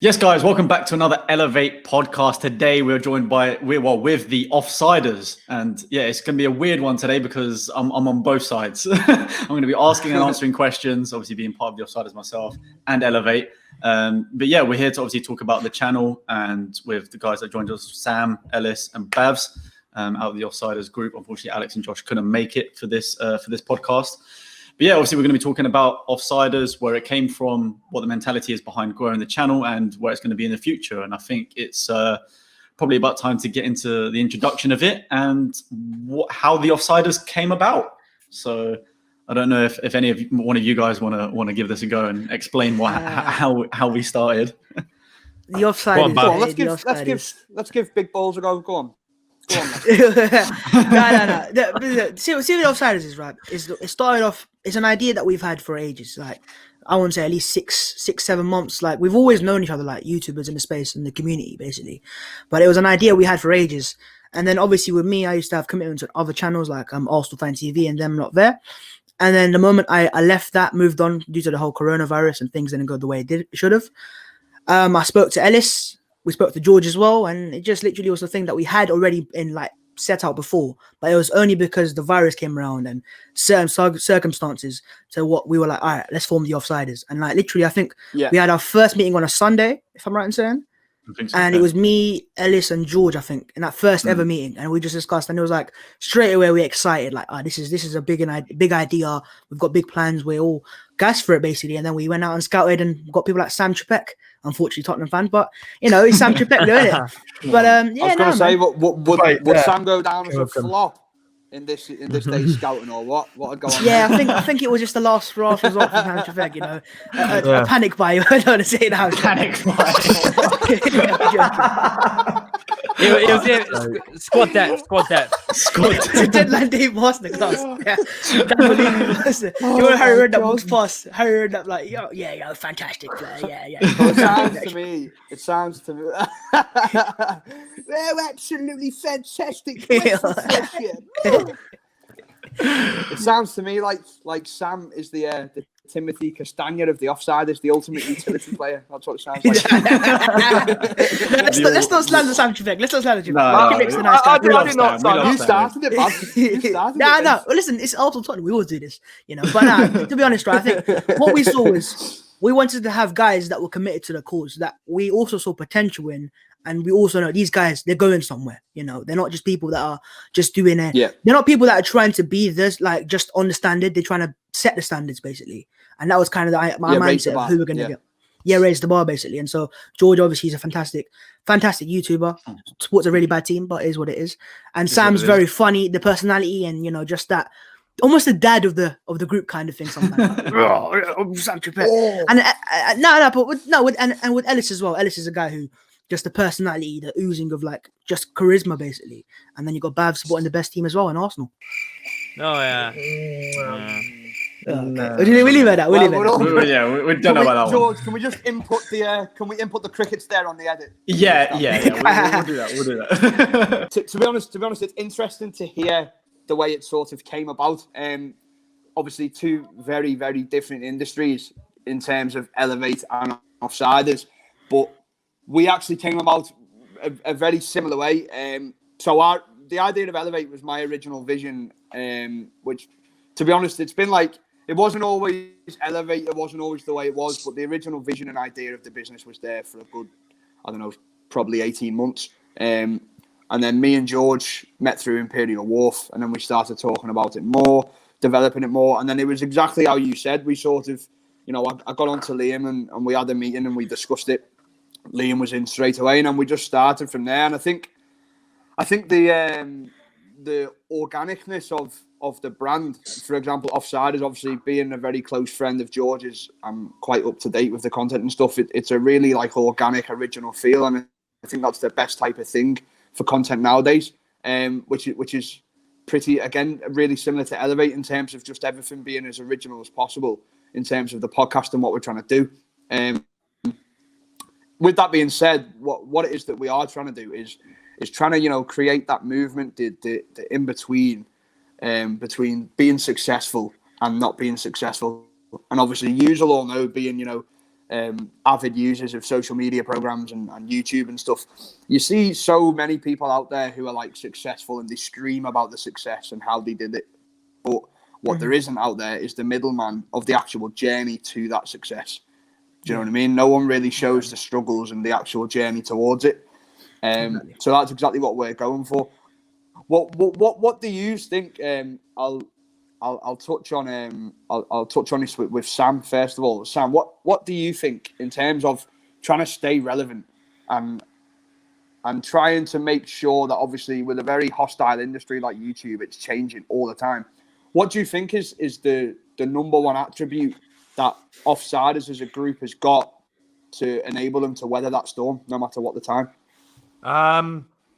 Yes, guys, welcome back to another Elevate podcast. Today we're joined with the Offsiders, and yeah, it's going to be a weird one today because I'm on both sides. I'm going to be asking and answering questions, obviously being part of the Offsiders myself and Elevate. But yeah, we're here to obviously talk about the channel and with the guys that joined us, Sam, Ellis, and Bavs out of the Offsiders group. Unfortunately, Alex and Josh couldn't make it for this podcast. But yeah, obviously we're going to be talking about Offsiders, where it came from, what the mentality is behind growing the channel, and where it's going to be in the future. And I think it's probably about time to get into the introduction of it and how the Offsiders came about. So I don't know if one of you guys want to give this a go and explain how we started. The Offsiders. Go on, let's give Big Balls a go. Go on. No. See what the Offsiders is, right? It started off. It's an idea that we've had for ages. Like, I want to say at least 6-7 months. Like, we've always known each other, like YouTubers in the space and the community, basically. But it was an idea we had for ages. And then obviously with me, I used to have commitments with other channels like Arsenal Fan TV and them not there. And then the moment I left that, moved on due to the whole coronavirus and things didn't go the way it should have. I spoke to Ellis. We spoke to George as well, and it just literally was a thing that we had already set out before, but it was only because the virus came around and certain circumstances to what we were like, all right, let's form the Offsiders. And like literally, I think we had our first meeting on a Sunday, if I'm right in saying. And it was me, Ellis, and George, I think, in that first ever meeting, and we just discussed. And it was like straight away we excited, like, this is a big idea. We've got big plans. We're all gassed for it, basically. And then we went out and scouted and got people like Sam Chapek, unfortunately Tottenham fan, but you know, he's Sam Chapek, doing it. But yeah, I was going to say, would Sam go down as a flop in this day's scouting, or what? What would go on? Yeah, I think it was just the last result from Sam Chapek, you know, a panic buy. I don't want to say that. Panic buy. It was squad depth. It's a deadline day masterclass. Yeah, you want Harry Redknapp walks past. Harry Redknapp like, yo, fantastic player. Yeah. It sounds to me. They're absolutely fantastic. It sounds to me like Sam is the Timothy Castagna of the Offsiders, the ultimate utility player. That's what it sounds like. Let's not slander Sam Chapek. Let's not slander him. I did not. You started it, man. No. Well, listen, it's Arsenal Tottenham. We always do this, you know. But to be honest, right, I think what we saw was we wanted to have guys that were committed to the cause, that we also saw potential in. And we also know these guys, they're going somewhere, you know. They're not just people that are just doing it. Yeah. They're not people that are trying to be this, like, just on the standard. They're trying to set the standards, basically. And that was kind of my mindset of who we're going to get. Yeah, raise the bar, basically. And so George, obviously, is a fantastic YouTuber. Supports a really bad team, but it is what it is. And Sam's very funny, the personality, and, you know, just that. Almost the dad of the group kind of thing sometimes. Sam Chapek. And with Ellis as well. Ellis is a guy who just the personality, the oozing of like just charisma, basically. And then you got Bav supporting the best team as well in Arsenal. Oh yeah. We leave it at that. We don't know about that George, one. can we just input the crickets there on the edit? Yeah. We'll do that. To be honest, it's interesting to hear the way it sort of came about. Obviously, two very, very different industries in terms of Elevate and Offsiders, but we actually came about a very similar way. So the idea of Elevate was my original vision, which, to be honest, it's been like, it wasn't always Elevate, it wasn't always the way it was, but the original vision and idea of the business was there for a good, I don't know, probably 18 months. And then me and George met through Imperial Wharf, and then we started talking about it more, developing it more. And then it was exactly how you said. We sort of, you know, I got on to Liam and we had a meeting and we discussed it. Liam was in straight away, and then we just started from there. And I think the organicness of the brand, for example, Offsiders, obviously being a very close friend of George's, I'm quite up to date with the content and stuff. It's a really like organic, original feel, and I think that's the best type of thing for content nowadays. Which is pretty, again, really similar to Elevate in terms of just everything being as original as possible in terms of the podcast and what we're trying to do. With that being said, what it is that we are trying to do is trying to, you know, create that movement, the in between being successful and not being successful. And obviously, you all know, being, you know, avid users of social media programs and YouTube and stuff, you see so many people out there who are like successful and they scream about the success and how they did it. But what there isn't out there is the middleman of the actual journey to that success. Do you know what I mean? No one really shows the struggles and the actual journey towards it. So that's exactly what we're going for. What do you think? I'll touch on I'll touch on this with Sam first of all. Sam, what do you think in terms of trying to stay relevant and trying to make sure that obviously with a very hostile industry like YouTube, it's changing all the time. What do you think is the number one attribute that Offsiders as a group has got to enable them to weather that storm, no matter what the time?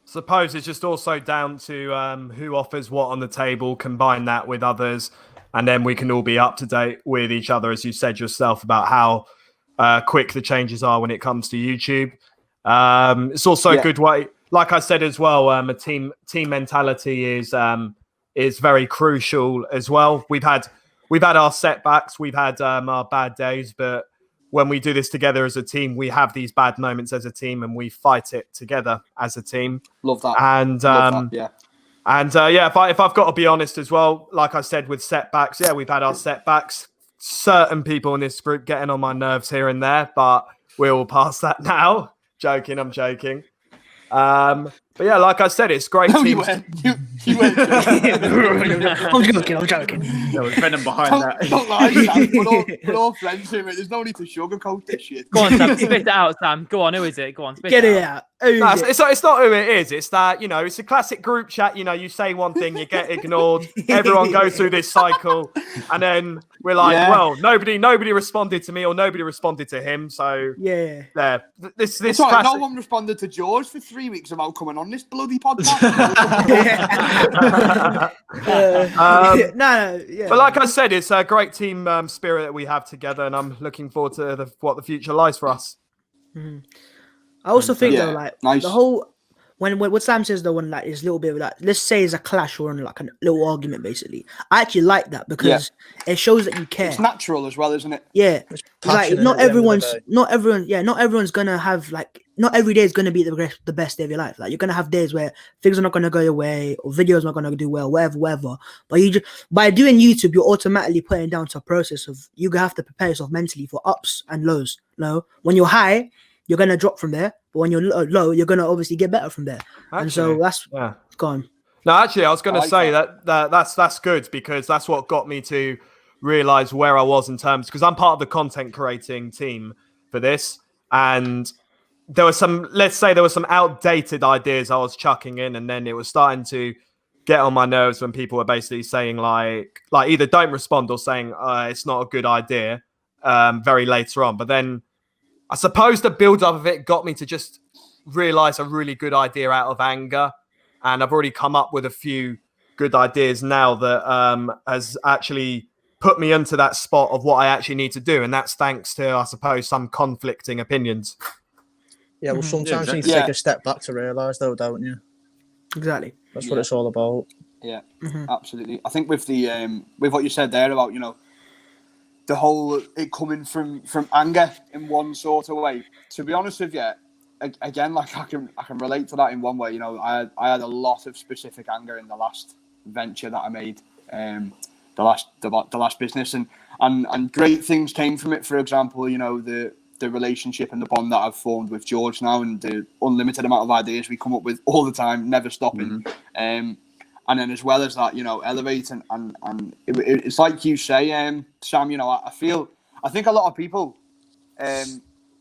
Suppose it's just also down to who offers what on the table, combine that with others, and then we can all be up to date with each other, as you said yourself, about how quick the changes are when it comes to YouTube. It's also a good way, like I said as well, a team mentality is very crucial as well. We've had our setbacks, we've had our bad days, but when we do this together as a team, we have these bad moments as a team and we fight it together as a team. Love that. And if I've got to be honest as well, like I said, with setbacks, we've had our setbacks. Certain people in this group getting on my nerves here and there, but we're all past that now. I'm joking. But yeah, like I said, it's great. No, teams. You went. I'm joking. No, we're venom behind that. Don't lie, Sam. We're all friends here, mate. There's no need to sugarcoat this shit. Go on, Sam. Spit it out, Sam. Go on. Who is it? Go on. Spit Get it it out. out. Who is it? It's not who it is. It's that, it's a classic group chat. You say one thing, you get ignored. Everyone goes through this cycle. And then we're like, well, nobody responded to me or nobody responded to him. So, there. This it's classic... No one responded to George for 3 weeks about coming on this bloody podcast. But like I said, it's a great team spirit that we have together. And I'm looking forward to what the future lies for us. Mm-hmm. I also think though, like the whole when what Sam says though, when like there's a little bit of like, let's say it's a clash or like a little argument, basically. I actually like that because it shows that you care. It's natural as well, isn't it? Yeah, like not everyone's gonna have like not every day is gonna be the best day of your life. Like you're gonna have days where things are not gonna go your way or videos not gonna do well, whatever. But you just by doing YouTube, you're automatically putting down to a process of you have to prepare yourself mentally for ups and lows. No, when you're high, you're gonna drop from there, but when you're low, you're gonna obviously get better from there. Actually, and so that's gone. No, actually, I was gonna say that's good because that's what got me to realize where I was in terms, because I'm part of the content creating team for this, and there were some outdated ideas I was chucking in, and then it was starting to get on my nerves when people were basically saying like either don't respond or saying it's not a good idea very later on, but then. I suppose the build-up of it got me to just realize a really good idea out of anger. And I've already come up with a few good ideas now that has actually put me into that spot of what I actually need to do. And that's thanks to, I suppose, some conflicting opinions. Yeah, well, sometimes you need to take a step back to realise, though, don't you? Exactly. That's what it's all about. Yeah, absolutely. I think with the with what you said there about, the whole it coming from anger in one sort of way. To be honest with you, again, like I can relate to that in one way. I had a lot of specific anger in the last venture that I made, the last business, and great things came from it. For example, the relationship and the bond that I've formed with George now, and the unlimited amount of ideas we come up with all the time, never stopping. And then as well as that, elevate and it's like you say, Sam, I think a lot of people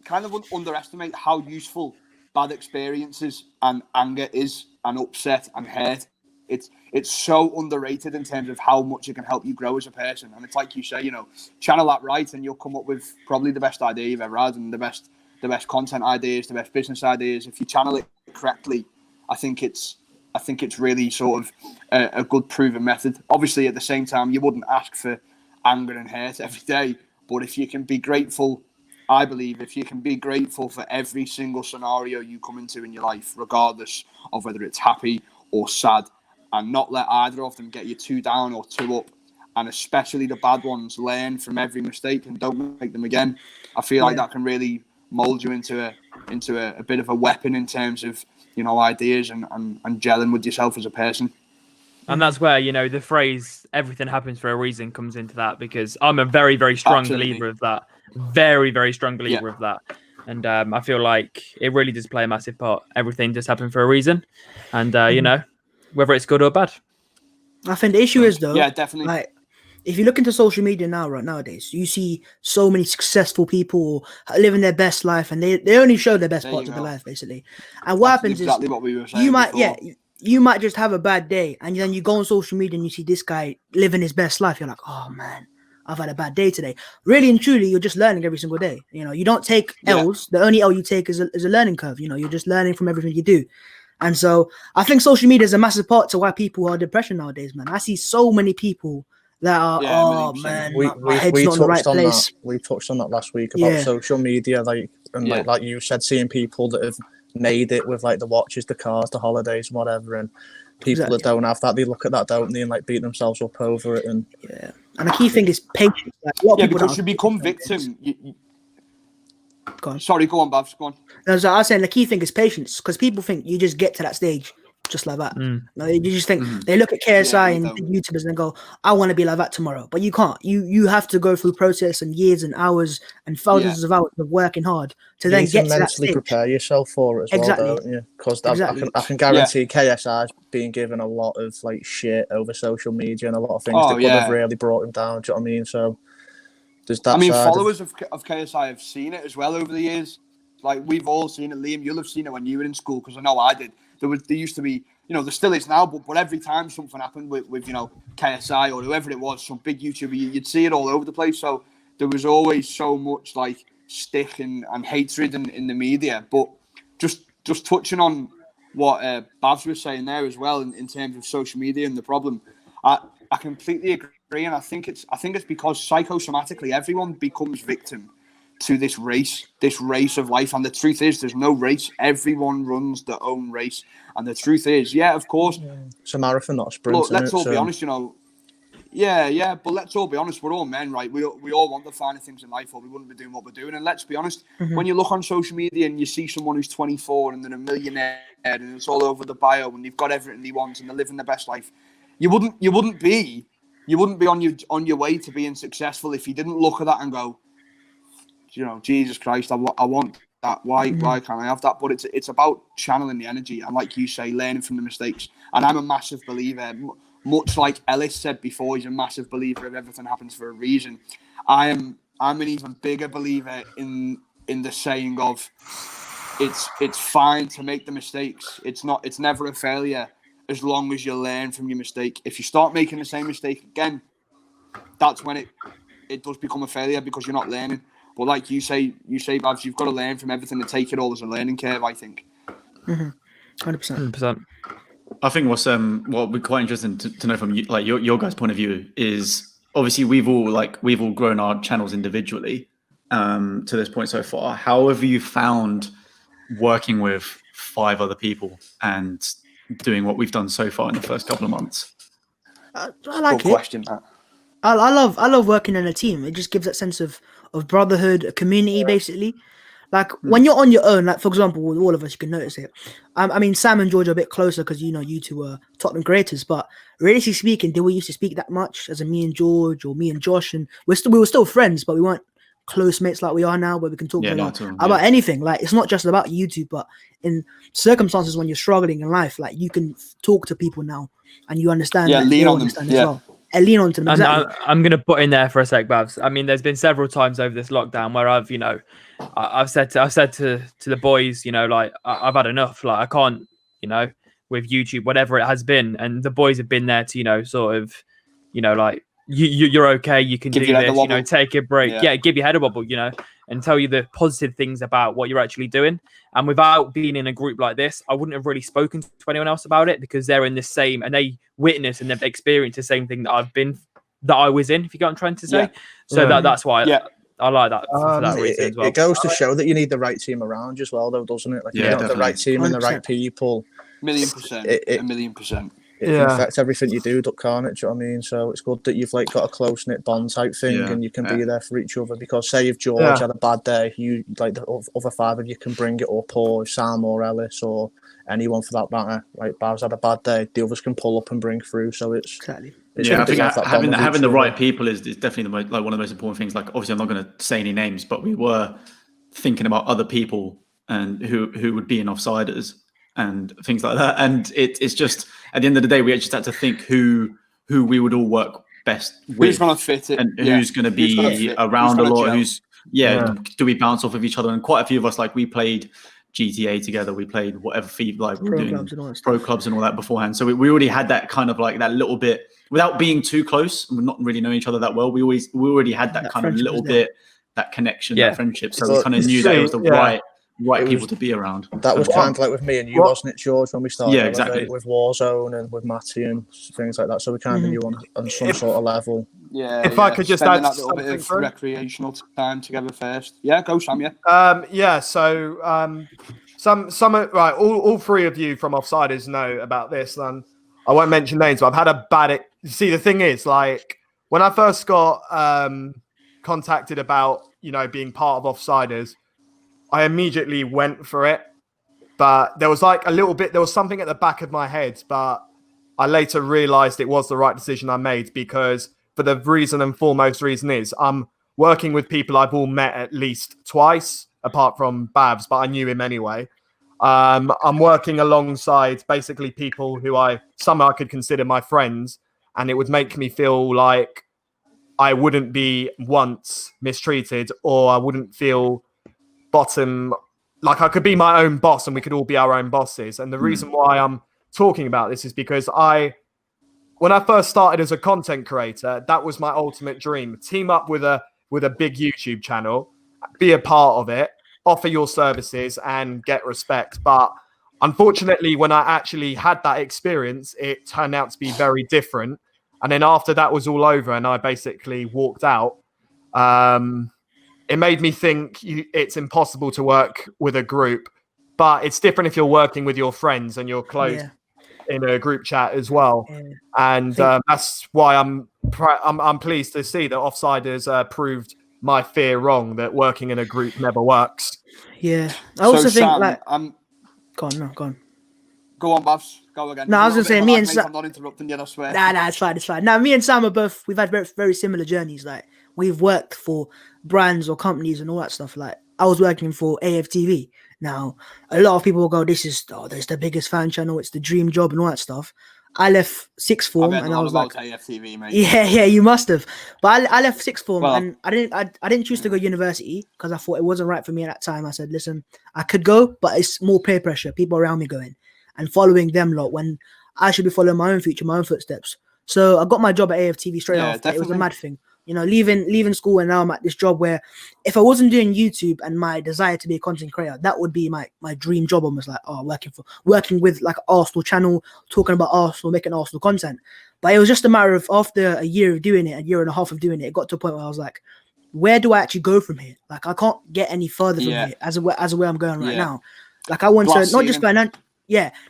kind of underestimate how useful bad experiences and anger is, and upset and hurt. It's so underrated in terms of how much it can help you grow as a person. And it's like you say, channel that right and you'll come up with probably the best idea you've ever had, and the best content ideas, the best business ideas. If you channel it correctly, I think it's really sort of a good proven method. Obviously, at the same time, you wouldn't ask for anger and hurt every day. But if you can be grateful, I believe, if you can be grateful for every single scenario you come into in your life, regardless of whether it's happy or sad, and not let either of them get you too down or too up, and especially the bad ones, learn from every mistake and don't make them again. I feel like that can really mold you into a bit of a weapon in terms of, you know, ideas and gelling with yourself as a person. And that's where, you know, the phrase "everything happens for a reason" comes into that, because I'm a very, very strong believer of that. Very, very strong believer of that. And I feel like it really does play a massive part. Everything just happened for a reason. And, you know, whether it's good or bad. I think the issue is, though, definitely. like, if you look into social media nowadays, you see so many successful people living their best life, and they only show their best parts of their life, basically. And what happens exactly is what we were saying you might, before. you might just have a bad day, and then you go on social media and you see this guy living his best life. You're like, oh man, I've had a bad day today. Really and truly, you're just learning every single day. You know, you don't take L's. The only L you take is a learning curve. You know, you're just learning from everything you do. And so I think social media is a massive part to why people are depressed nowadays, man. I see so many people that are, oh man, my head's not in the right place. We touched on that last week about social media, like you said, seeing people that have made it with like the watches, the cars, the holidays, whatever, and people that don't have that, they look at that, don't they, and like beat themselves up over it. And and the key thing is patience. Like, a lot of people because you become victim. Sorry, go on, Babs. Go on. No, so I was saying the key thing is patience, because people think you just get to that stage just like that. No, you just think they look at KSI and YouTubers and go, I want to be like that tomorrow. But you can't. You have to go through process and years and hours and thousands of hours of working hard to then get to that stage. Prepare yourself for it as well, don't you? Because I can guarantee KSI's been given a lot of like shit over social media and a lot of things that could have really brought him down. Do you know what I mean? So there's that. I mean, followers of KSI have seen it as well over the years. Like, we've all seen it. Liam, you'll have seen it when you were in school, because I know I did. There used to be, you know, there still is now, but every time something happened with you know, KSI or whoever it was, some big YouTuber, you'd see it all over the place. So there was always so much like stick and hatred in the media. But just touching on what Babs was saying there as well in terms of social media and the problem, I completely agree, and I think it's because psychosomatically everyone becomes victim to this race of life. And the truth is, there's no race. Everyone runs their own race. And the truth is, of course, it's a marathon, not a sprint. Look, let's all be honest, you know. But let's all be honest, we're all men, right? We all want the finer things in life, or we wouldn't be doing what we're doing. And let's be honest, when you look on social media and you see someone who's 24 and they're a millionaire and it's all over the bio and they've got everything they want and they're living their best life, you wouldn't be on your way to being successful if you didn't look at that and go, you know, Jesus Christ, I want that. Why can't I have that? But it's about channeling the energy and, like you say, learning from the mistakes. And I'm a massive believer, much like Ellis said before, he's a massive believer of everything happens for a reason. I'm an even bigger believer in the saying of it's fine to make the mistakes. It's never a failure as long as you learn from your mistake. If you start making the same mistake again, that's when it does become a failure, because you're not learning. But like you say, Babs, you've got to learn from everything and take it all as a learning curve, I think. 100%. I think what would be quite interesting to know from you, like your guys' point of view, is obviously we've all grown our channels individually to this point so far. How have you found working with 5 other people and doing what we've done so far in the first couple of months? I like Good question, Matt. I love working in a team. It just gives that sense of brotherhood, a community, basically. Like when you're on your own, like for example, with all of us, you can notice it. I mean, Sam and George are a bit closer because you know you two are Tottenham creators. But realistically speaking, did we used to speak that much as a me and George or me and Josh? And we were still friends, but we weren't close mates like we are now, where we can talk about anything. Like it's not just about YouTube, but in circumstances when you're struggling in life, like you can talk to people now and you understand. Yeah, lean on them. As well. And lean on to them. Exactly. I'm going to put in there for a sec, Babs. I mean, there's been several times over this lockdown where I've said to the boys, you know, like I've had enough. Like I can't, you know, with YouTube, whatever it has been, and the boys have been there to, you know, sort of, you know, like you're okay, you can do this, you know, take a break, give your head a wobble, you know, and tell you the positive things about what you're actually doing. And without being in a group like this, I wouldn't have really spoken to anyone else about it, because they're in the same and they witness and they've experienced the same thing that I was in, if you get what I'm trying to say. So that's why I like that for that reason as well. It goes to show that you need the right team around you as well, though, doesn't it? Like, you know, the right team and the right people. 1,000,000%. 1,000,000%. it can affect everything you do, can't it? Do you know what I mean? So it's good that you've like got a close knit bond type thing, and you can be there for each other. Because say if George had a bad day, you like the other 5 of you can bring it up, or Sam or Ellis or anyone for that matter. Like Bav's had a bad day, the others can pull up and bring through. So it's exactly. I think having the right people is definitely the most, like one of the most important things. Like obviously, I'm not going to say any names, but we were thinking about other people and who would be in Offsiders and things like that. And it's just at the end of the day, we just had to think who we would all work best with, who's going to fit it, and who's going to be around a lot. Do we bounce off of each other? And quite a few of us, like we played GTA together, we played whatever FIFA, like pro clubs and all that beforehand. So we already had that kind of like that little bit without being too close. We're not really knowing each other that well. We already had that kind of little bit, that connection, that friendship. So we kind of knew that it was the right people to be around. That was kind of like with me and you, wasn't it, George, when we started? Yeah, exactly. With Warzone and with Matty and things like that. So we kind of knew on some sort of level. Yeah. If I could just add that little bit of recreational time together first. Yeah, go Sam. So some right. All 3 of you from Offsiders know about this, and I won't mention names, but I've had a bad. See, the thing is, like when I first got contacted about being part of Offsiders, I immediately went for it, but there was like a little bit. There was something at the back of my head, but I later realised it was the right decision I made because for the foremost reason is I'm working with people I've all met at least twice, apart from Babs, but I knew him anyway. I'm working alongside basically people who some I could consider my friends, and it would make me feel like I wouldn't be once mistreated, or I wouldn't feel bottom, like I could be my own boss and we could all be our own bosses. And the reason why I'm talking about this is because when I first started as a content creator, that was my ultimate dream. Team up with a big YouTube channel, be a part of it, offer your services and get respect. But unfortunately, when I actually had that experience, it turned out to be very different. And then after that was all over and I basically walked out, it made me think it's impossible to work with a group, but it's different if you're working with your friends and you're close in a group chat as well. And that's why I'm pleased to see that Offsiders proved my fear wrong, that working in a group never works. Yeah. I also think Sam, like... Go on. Go on, Babs. Go again. No, I was going to say, me and Sam... I'm not interrupting you, I swear. Nah, it's fine. Now, me and Sam are we've had very, very similar journeys. Like, we've worked for brands or companies and all that stuff. Like, I was working for AFTV. Now, a lot of people will go, there's the biggest fan channel, it's the dream job and all that stuff. I left sixth form and I was like, AFTV, mate. Yeah, you must have. But I left sixth form and I didn't choose to go university because I thought it wasn't right for me at that time. I said, listen, I could go, but it's more peer pressure, people around me going and following them lot when I should be following my own future, my own footsteps. So I got my job at AFTV straight after. Definitely. It was a mad thing. Leaving school and now I'm at this job where if I wasn't doing YouTube and my desire to be a content creator, that would be my dream job, almost like working with like Arsenal channel, talking about Arsenal, making Arsenal content. But it was just a matter of after a year of doing it, a year and a half of doing it, it got to a point where I was like, where do I actually go from here? Like I can't get any further from here as a way I'm going right now. Like I want to not just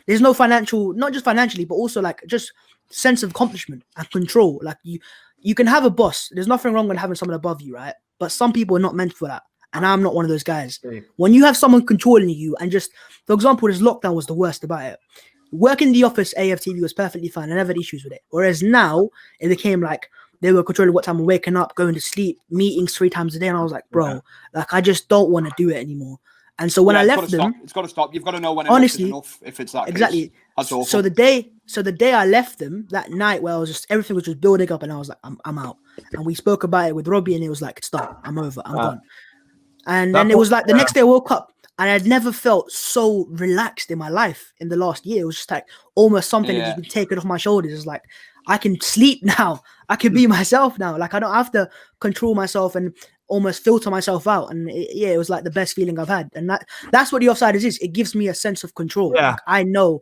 there's no financial, not just financially, but also like just sense of accomplishment and control. Like you can have a boss. There's nothing wrong with having someone above you, right? But some people are not meant for that. And I'm not one of those guys. When you have someone controlling you and just, for example, this lockdown was the worst about it. Working in the office, AFTV was perfectly fine. I never had issues with it. Whereas now, it became like they were controlling what time I'm waking up, going to sleep, meetings 3 times a day. And I was like, bro, like I just don't want to do it anymore. And so when I left them, it's got to stop. You've got to know when enough is enough. If it's that exactly. Case. That's awful. So the day I left them, that night where I was just everything was just building up, and I was like, I'm out. And we spoke about it with Robbie, and it was like, stop, I'm over, I'm done. And then it was like the next day I woke up, and I'd never felt so relaxed in my life in the last year. It was just like almost something that just been taken off my shoulders. It's like I can sleep now. I can be myself now. Like I don't have to control myself and almost filter myself out. And it was like the best feeling I've had. And that's what the Offsiders is. It gives me a sense of control. Yeah. Like, I know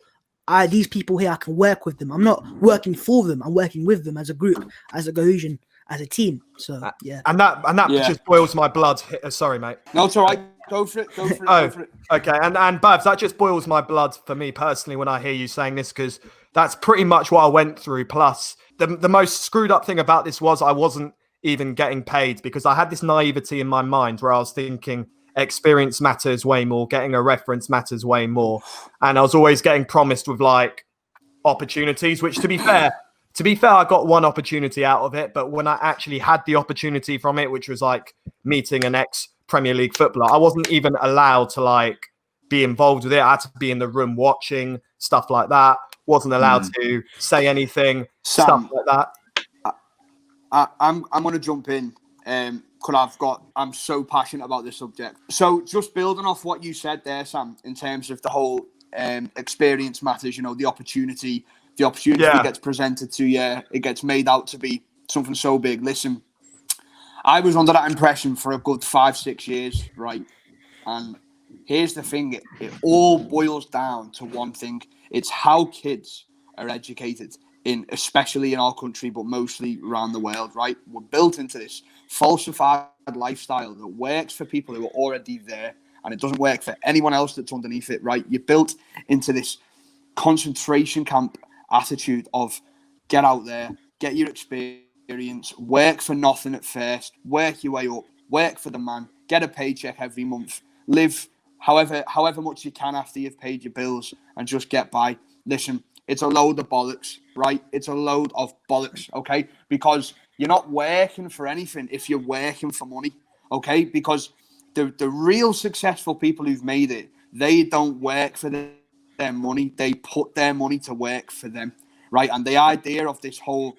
these people here, I can work with them. I'm not working for them. I'm working with them as a group, as a cohesion, as a team. So yeah. And that just boils my blood. Sorry, mate. No, it's all right. Go for it. Go for it. Okay. And Babs, that just boils my blood for me personally when I hear you saying this, because that's pretty much what I went through. Plus, the most screwed up thing about this was I wasn't even getting paid, because I had this naivety in my mind where I was thinking experience matters way more, getting a reference matters way more. And I was always getting promised with like opportunities, which to be fair, I got one opportunity out of it. But when I actually had the opportunity from it, which was like meeting an ex-Premier League footballer, I wasn't even allowed to like be involved with it. I had to be in the room watching, stuff like that. Wasn't allowed to say anything, Sam, stuff like that. I'm going to jump in because I'm so passionate about this subject. So just building off what you said there, Sam, in terms of the whole experience matters, you know, the opportunity gets presented to you, it gets made out to be something so big. Listen, I was under that impression for a good 5-6 years, right? And here's the thing, it all boils down to one thing. It's how kids are educated, especially in our country, but mostly around the world, right? We're built into this falsified lifestyle that works for people who are already there, and it doesn't work for anyone else that's underneath it, right? You're built into this concentration camp attitude of get out there, get your experience, work for nothing at first, work your way up, work for the man, get a paycheck every month, live however much you can after you've paid your bills, and just get by. Listen, it's a load of bollocks, right? It's a load of bollocks, okay? Because you're not working for anything if you're working for money, okay? Because the real successful people who've made it, they don't work for their money. They put their money to work for them, right? And the idea of this whole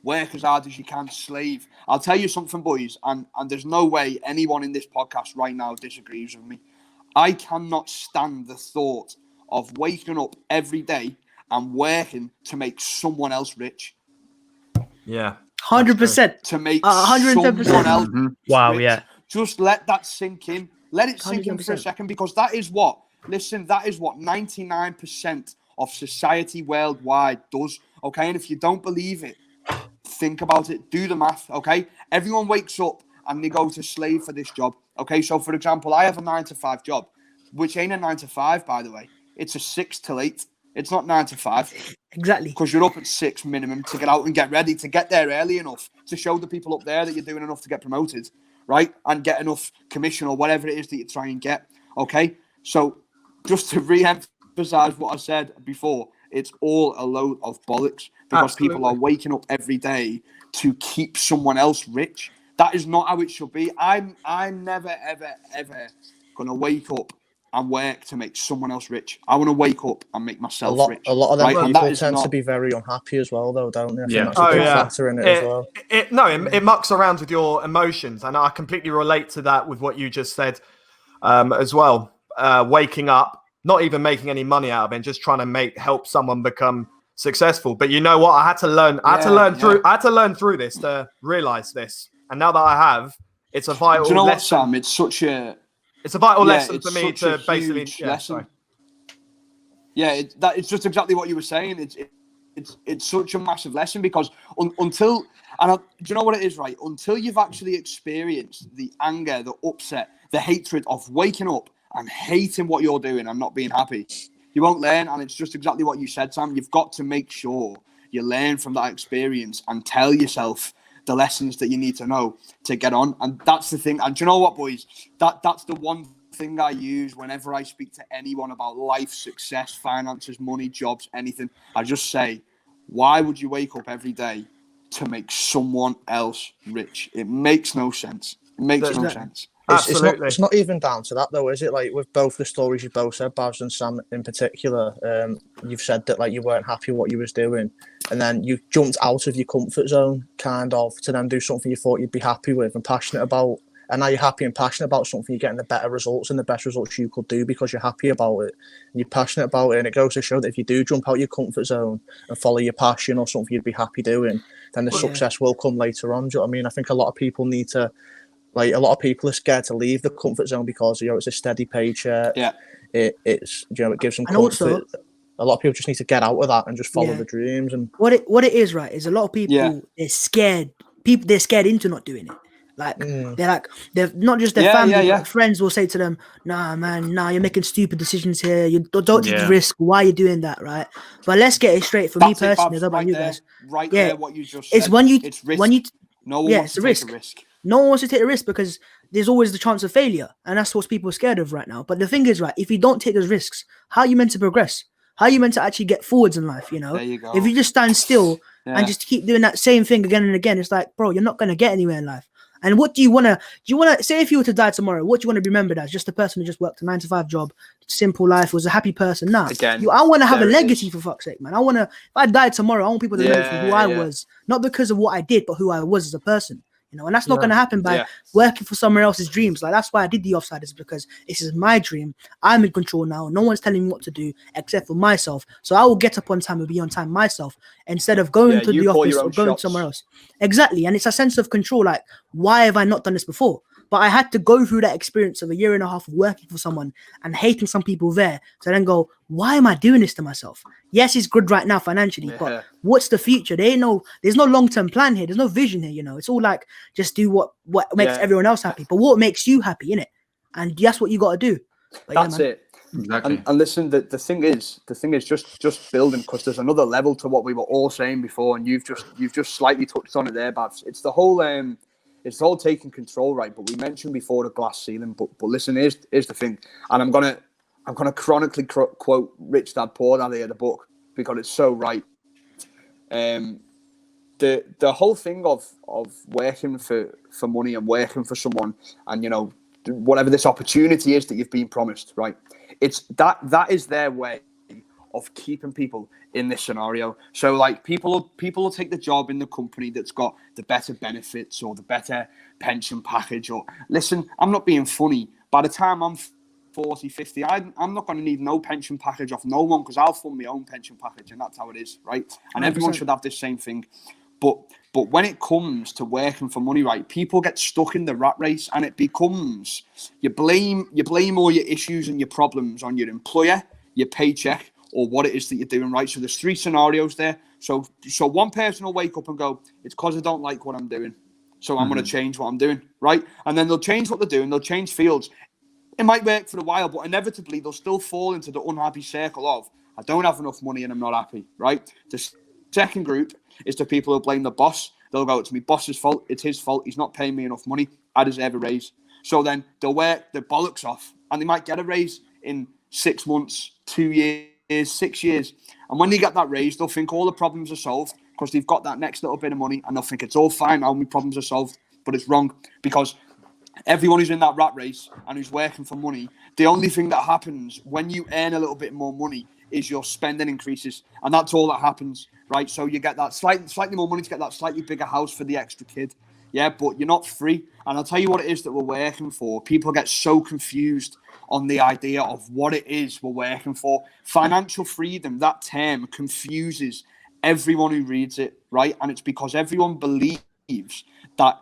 work as hard as you can, slave. I'll tell you something, boys, and there's no way anyone in this podcast right now disagrees with me. I cannot stand the thought of waking up every day and working to make someone else rich. Yeah. 100%. To make 110%. someone else Wow, rich. yeah. Just let that sink in. Let it sink in for a 100%. second, because that is what 99% of society worldwide does. Okay. And if you don't believe it, think about it. Do the math. Okay. Everyone wakes up and they go to slave for this job. Okay. So, for example, I have a 9-to-5 job, which ain't a 9-to-5, by the way. It's a 6 till 8. It's not 9 to 5. Exactly. Because you're up at 6 minimum to get out and get ready, to get there early enough to show the people up there that you're doing enough to get promoted, right? And get enough commission or whatever it is that you try and get. Okay. So just to re-emphasize what I said before, it's all a load of bollocks, because people are waking up every day to keep someone else rich. That is not how it should be. I'm never, ever, ever going to wake up and work to make someone else rich. I want to wake up and make myself rich. A lot of them right? people tend to be very unhappy as well, though, don't they? I think that's a big factor in it as well. It mucks around with your emotions, and I completely relate to that with what you just said as well. Waking up, not even making any money out of it, and just trying to help someone become successful. But you know what? I had to learn. I had to learn through this to realize this, and now that I have, it's a vital. Do you know lesson. what, Sam? It's a vital lesson for me to basically. Lesson. It's just exactly what you were saying. It's such a massive lesson, because do you know what it is, right? Until you've actually experienced the anger, the upset, the hatred of waking up and hating what you're doing and not being happy, you won't learn. And it's just exactly what you said, Sam. You've got to make sure you learn from that experience and tell yourself the lessons that you need to know to get on. And that's the thing. And do you know what, boys? That's the one thing I use whenever I speak to anyone about life, success, finances, money, jobs, anything. I just say, why would you wake up every day to make someone else rich? It makes no sense. It makes no sense. It's not even down to that, though, is it? Like, with both the stories you both said, Babs and Sam in particular, you've said that like you weren't happy with what you was doing, and then you jumped out of your comfort zone, kind of, to then do something you thought you'd be happy with and passionate about. And now you're happy and passionate about something, you're getting the better results and the best results you could do because you're happy about it and you're passionate about it. And it goes to show that if you do jump out your comfort zone and follow your passion or something you'd be happy doing, then the success will come later on. Do you know what I mean? I think a lot of people need to. Like, a lot of people are scared to leave the comfort zone because, you know, it's a steady paycheck. Yeah. It's, you know, it gives them comfort. Also, a lot of people just need to get out of that and just follow the dreams. And what it is, right, is a lot of people, they're scared. They're scared into not doing it. Like they're not just their family, but friends will say to them, "Nah, man, you're making stupid decisions here. You don't take the risk. Why are you doing that, right?" But let's get it straight. For me personally, I don't know about you guys. There, what you just said. It's risk. No one wants to take a risk. No one wants to take a risk because there's always the chance of failure, and that's what people are scared of right now. But the thing is, right, if you don't take those risks, how are you meant to progress? How are you meant to actually get forwards in life? You know, there you go. If you just stand still and just keep doing that same thing again and again, it's like, bro, you're not going to get anywhere in life. And what do you want to say if you were to die tomorrow? What do you want to be remembered as? Just a person who just worked a 9-to-5 job, simple life, was a happy person? Nah, I want to have a legacy, for fuck's sake, man. If I died tomorrow, I want people to know for who I was, not because of what I did, but who I was as a person. You know, and that's not going to happen by working for someone else's dreams. Like, that's why I did the Offsiders, because this is my dream. I'm in control now. No one's telling me what to do except for myself. So I will get up on time and be on time myself instead of going to the office or going somewhere else. Exactly. And it's a sense of control. Like, why have I not done this before? But I had to go through that experience of a year and a half of working for someone and hating some people there to then go, why am I doing this to myself? Yes, it's good right now financially, but what's the future? There's no long-term plan here. There's no vision here, you know. It's all like, just do what makes everyone else happy. But what makes you happy, innit? And that's what you got to do. But that's it. Exactly. And listen, the thing is just building, because there's another level to what we were all saying before, and you've just slightly touched on it there, Babs. It's the whole it's all taking control, right? But we mentioned before the glass ceiling. But listen, here's the thing, and I'm gonna chronically quote Rich Dad Poor Dad here, the book, because it's so right. The whole thing of working for money and working for someone, and you know, whatever this opportunity is that you've been promised, right? It's that is their way of keeping people in this scenario. So like people will take the job in the company that's got the better benefits or the better pension package. Or listen, I'm not being funny. By the time I'm 40, 50, I'm not going to need no pension package off no one, because I'll fund my own pension package, and that's how it is, right? And 100%. Everyone should have this same thing. But when it comes to working for money, right, people get stuck in the rat race, and it becomes you blame all your issues and your problems on your employer, your paycheck, or what it is that you're doing, right? So there's 3 scenarios there. So one person will wake up and go, it's because I don't like what I'm doing, so I'm going to change what I'm doing, right? And then they'll change what they're doing. They'll change fields. It might work for a while, but inevitably they'll still fall into the unhappy circle of, I don't have enough money and I'm not happy, right? The second group is the people who blame the boss. They'll go, it's my boss's fault. It's his fault. He's not paying me enough money. I deserve a raise. So then they'll work their bollocks off, and they might get a raise in 6 months, 2 years, 6 years. And when they get that raise, they'll think all the problems are solved because they've got that next little bit of money, and they'll think it's all fine, all my problems are solved. But it's wrong, because everyone who's in that rat race and who's working for money, the only thing that happens when you earn a little bit more money is your spending increases, and that's all that happens, right? So you get that slightly more money to get that slightly bigger house for the extra kid, yeah, but you're not free. And I'll tell you what it is that we're working for. People get so confused on the idea of what it is we're working for. Financial freedom, that term confuses everyone who reads it, right? And it's because everyone believes that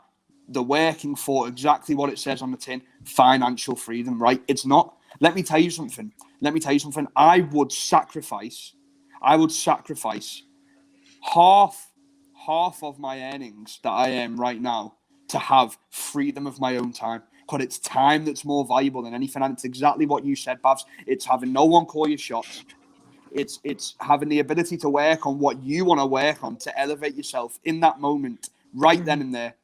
they're working for exactly what it says on the tin, financial freedom, right? It's not. Let me tell you something. I would sacrifice half of my earnings that I earn right now to have freedom of my own time. Because it's time that's more valuable than anything. And it's exactly what you said, Babs. It's having no one call your shots. It's having the ability to work on what you want to work on, to elevate yourself in that moment, right then and there.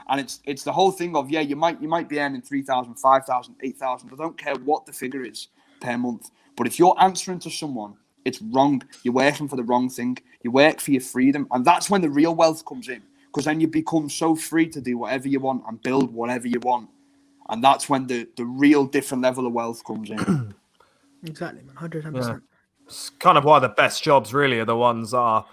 And it's the whole thing of, yeah, you might be earning 3,000, 5,000, 8,000. I don't care what the figure is per month. But if you're answering to someone, it's wrong. You're working for the wrong thing. You work for your freedom. And that's when the real wealth comes in. Because then you become so free to do whatever you want and build whatever you want. And that's when the real different level of wealth comes in. Exactly, man. 110%. Yeah. It's kind of why the best jobs really are the ones that are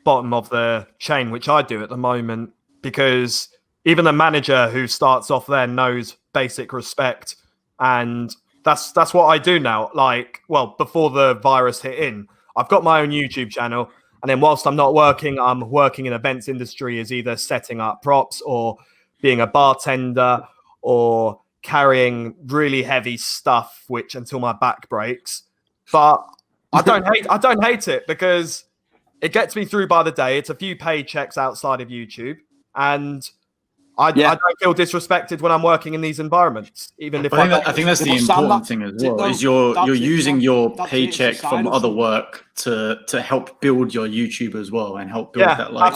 bottom of the chain, which I do at the moment, because even the manager who starts off there knows basic respect. And that's what I do now. Like, well, before the virus hit in, I've got my own YouTube channel. And then whilst I'm not working, I'm working in events industry as either setting up props or being a bartender or carrying really heavy stuff, which until my back breaks. But I don't hate it, because it gets me through by the day. It's a few paychecks outside of YouTube, and I don't feel disrespected when I'm working in these environments, even if I think that's the important thing as well. Is you're using your paycheck from other work to help build your YouTube as well, and help build that. Like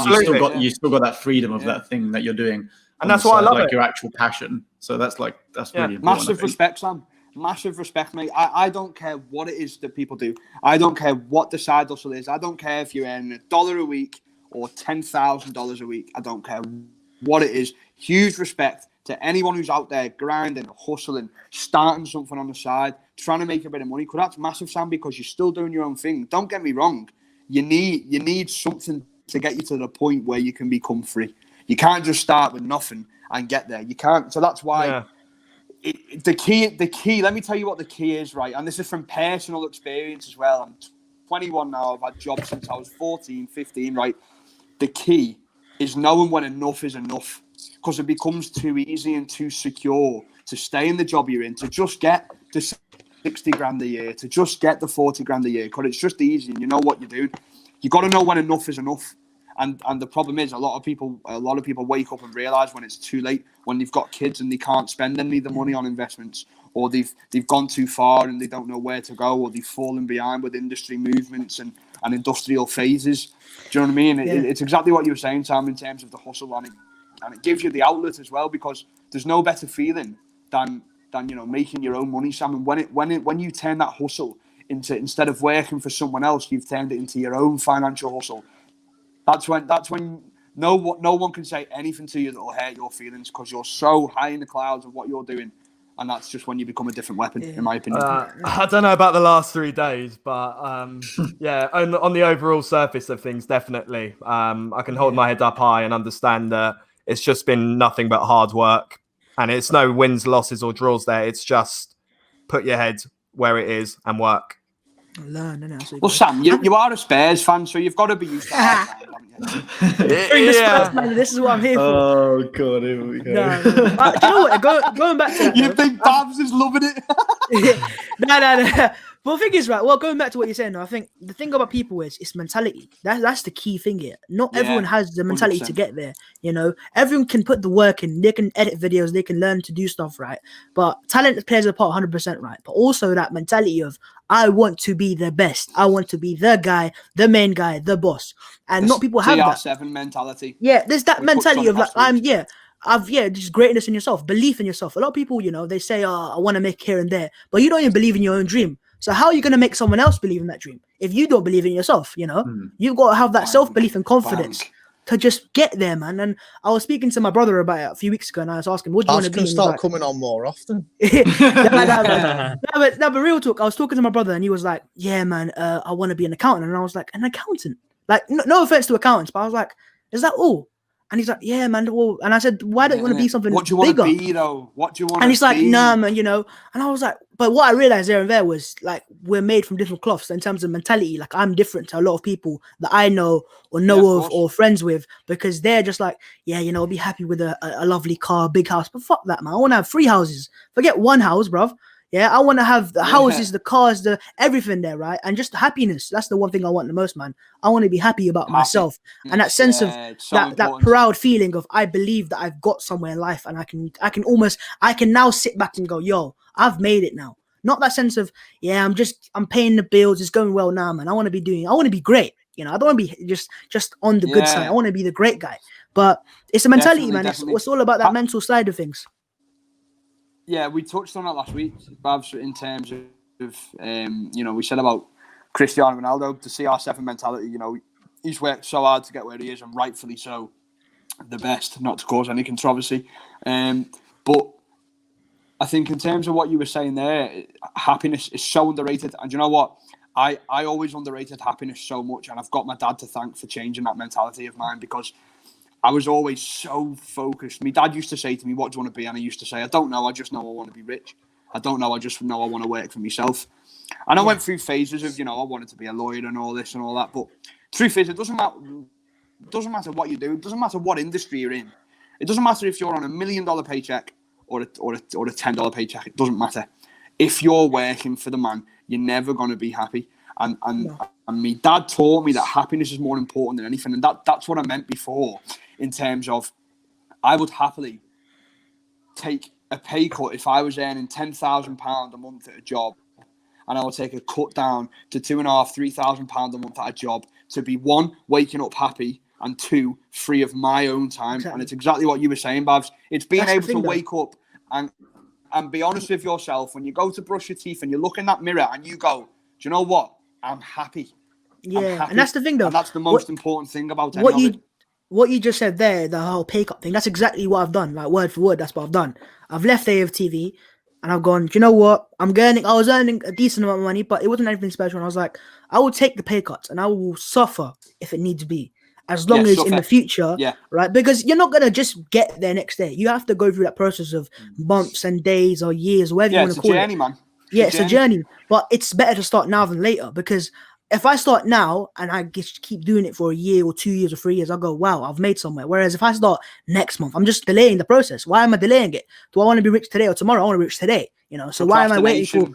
you still got that freedom of that thing that you're doing, and that's why I love like it. Your actual passion. So that's really important. Massive respect, Sam. Massive respect, mate. I don't care what it is that people do. I don't care what the side hustle is. I don't care if you're earning $1 a week or $10,000 a week. I don't care what it is. Huge respect to anyone who's out there grinding, hustling, starting something on the side, trying to make a bit of money. Because that's massive, Sam, because you're still doing your own thing. Don't get me wrong. You need something to get you to the point where you can become free. You can't just start with nothing and get there. You can't. So that's why... Yeah. The key, let me tell you what the key is, right? And this is from personal experience as well. I'm 21 now. I've had jobs since I was 14, 15, right? The key is knowing when enough is enough, because it becomes too easy and too secure to stay in the job you're in, to just get the 60 grand a year, to just get the 40 grand a year, because it's just easy and you know what you're doing. You got to know when enough is enough. And the problem is a lot of people wake up and realise when it's too late, when they've got kids and they can't spend any of the money on investments, or they've gone too far and they don't know where to go, or they've fallen behind with industry movements and industrial phases. Do you know what I mean? It's exactly what you were saying, Sam, in terms of the hustle, and it gives you the outlet as well, because there's no better feeling than making your own money, Sam. And when you turn that hustle into, instead of working for someone else, you've turned it into your own financial hustle. That's when no one can say anything to you that will hurt your feelings, because you're so high in the clouds of what you're doing, and that's just when you become a different weapon, in my opinion. I don't know about the last 3 days, but on the overall surface of things, definitely. I can hold my head up high and understand that it's just been nothing but hard work, and it's no wins, losses, or draws there. It's just put your head where it is and work. Well, Sam, you are a Spurs fan, so you've got to be used to that, haven't you? This is what I'm here for. Oh, God, here we go. No. Do you know what? Going back to that. You think Babs is loving it? No. But the thing is, right, well, going back to what you're saying, I think the thing about people is it's mentality. That's the key thing here. Not everyone has the mentality 100%. To get there, Everyone can put the work in. They can edit videos. They can learn to do stuff, right? But talent plays a part 100%, right? But also that mentality of, I want to be the best. I want to be the guy, the main guy, the boss. And not people have that. CR7 mentality. Yeah, there's that mentality of like, just greatness in yourself, belief in yourself. A lot of people, they say, I want to make here and there, but you don't even believe in your own dream. So how are you going to make someone else believe in that dream if you don't believe in yourself? You've got to have that self-belief and confidence to just get there, man. And I was speaking to my brother about it a few weeks ago, and I was asking, what do you want to be? I was going to start coming on more often. But real talk, I was talking to my brother, and he was like, yeah, man, I want to be an accountant. And I was like, an accountant? Like, no offense to accountants, but I was like, is that all? And he's like, yeah, man. Well, and I said, why don't you want to be something bigger? What do you want to be, though? What do you want to be? And he's like, nah, man, And I was like, but what I realized there and there was, like, we're made from different cloths in terms of mentality. Like, I'm different to a lot of people that I know or friends with, because they're just like, yeah, be happy with a lovely car, big house. But fuck that, man. I want to have 3 houses. Forget 1 house, bruv. Yeah, I want to have the houses, the cars, the everything there, right? And just happiness. That's the one thing I want the most, man. I want to be happy about myself. And that sense of that proud feeling of, I believe that I've got somewhere in life, and I can now sit back and go, yo, I've made it now. Not that sense of, I'm paying the bills, it's going well now, man. I want to be great. I don't want to be just on the good side. I want to be the great guy. But it's a mentality, man. It's all about that mental side of things. Yeah, we touched on it last week, Babs, in terms of, we said about Cristiano Ronaldo, the CR7 mentality. He's worked so hard to get where he is, and rightfully so, the best, not to cause any controversy. But I think in terms of what you were saying there, happiness is so underrated. And you know what? I always underrated happiness so much, and I've got my dad to thank for changing that mentality of mine, because I was always so focused. My dad used to say to me, what do you want to be? And I used to say, I don't know. I just know I want to be rich. I don't know. I just know I want to work for myself. And I went through phases of, I wanted to be a lawyer and all this and all that. But truth is, it doesn't matter what you do. It doesn't matter what industry you're in. It doesn't matter if you're on $1 million paycheck or a $10 paycheck. It doesn't matter. If you're working for the man, you're never going to be happy. And my dad taught me that happiness is more important than anything. And that's what I meant before, in terms of I would happily take a pay cut if I was earning £10,000 a month at a job, and I would take a cut down to £2,500-3,000 a month at a job to be, one, waking up happy, and two, free of my own time. Exactly. And it's exactly what you were saying, Babs. It's being able to wake up and be honest with yourself when you go to brush your teeth and you look in that mirror and you go, do you know what? I'm happy. Yeah, I'm happy. And that's the thing, though. And that's the most important thing about any of it. What you just said there, the whole pay cut thing, that's exactly what I've done. Like, word for word, that's what I've done. I've left AFTV and I've gone, do you know what? I was earning a decent amount of money, but it wasn't anything special. And I was like, I will take the pay cuts and I will suffer if it needs to be. As long as in the future, right? Because you're not going to just get there next day. You have to go through that process of months and days or years, or whatever you want to call it. It's a journey, man. It's a journey. But it's better to start now than later, because if I start now and I just keep doing it for a year or 2 years or 3 years, I'll go, wow, I've made somewhere. Whereas if I start next month, I'm just delaying the process. Why am I delaying it? Do I want to be rich today or tomorrow? I want to be rich today. So why am I waiting for?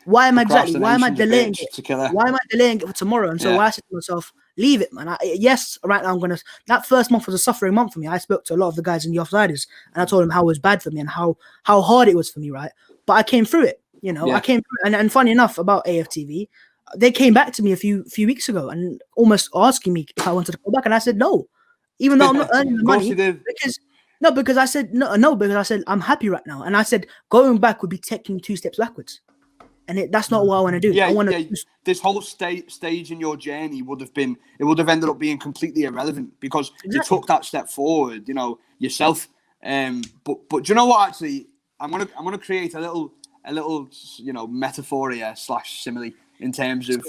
Why am I delaying it? Why am I delaying it for tomorrow? And so I said to myself, leave it, man. Right now I'm gonna. That first month was a suffering month for me. I spoke to a lot of the guys in the Offsiders, and I told them how it was bad for me and how hard it was for me, right? But I came through it. I came through, and funny enough about AFTV, they came back to me a few weeks ago and almost asking me if I wanted to go back, and I said no, even though I'm not earning the money. Because I said no, because I said I'm happy right now, and I said going back would be taking 2 steps backwards, and that's not what I want to do. Yeah, I want to. This whole stage in your journey would have ended up being completely irrelevant because you took that step forward, yourself. But do you know what? Actually, I'm gonna create a little metaphor here / simile in terms of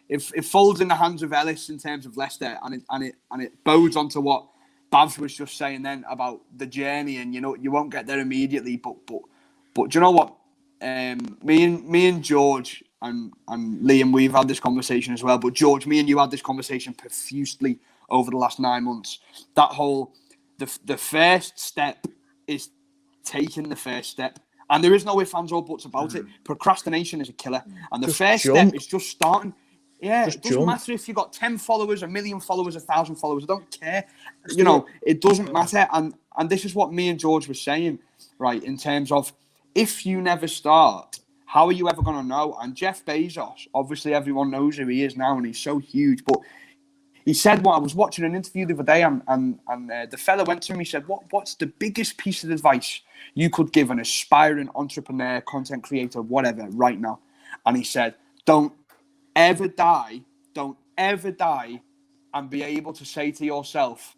it folds in the hands of Ellis in terms of Leicester, and it bodes onto what Bav was just saying then about the journey, and you won't get there immediately, but do you know what? Me and George and Liam, we've had this conversation as well. But George, me and you had this conversation profusely over the last 9 months. That whole the first step is taking the first step, and there is no ifs, ands, or buts about it. Procrastination is a killer, and the first step is just starting. Yeah, it doesn't matter if you've got 10 followers, 1 million followers, 1,000 followers. I don't care. It doesn't matter. And this is what me and George were saying, right? In terms of if you never start, how are you ever going to know? And Jeff Bezos, obviously everyone knows who he is now, and he's so huge. But he said, I was watching an interview the other day, and the fella went to him. He said, "What's the biggest piece of advice you could give an aspiring entrepreneur, content creator, whatever, right now?" And he said, "Don't ever die, and be able to say to yourself,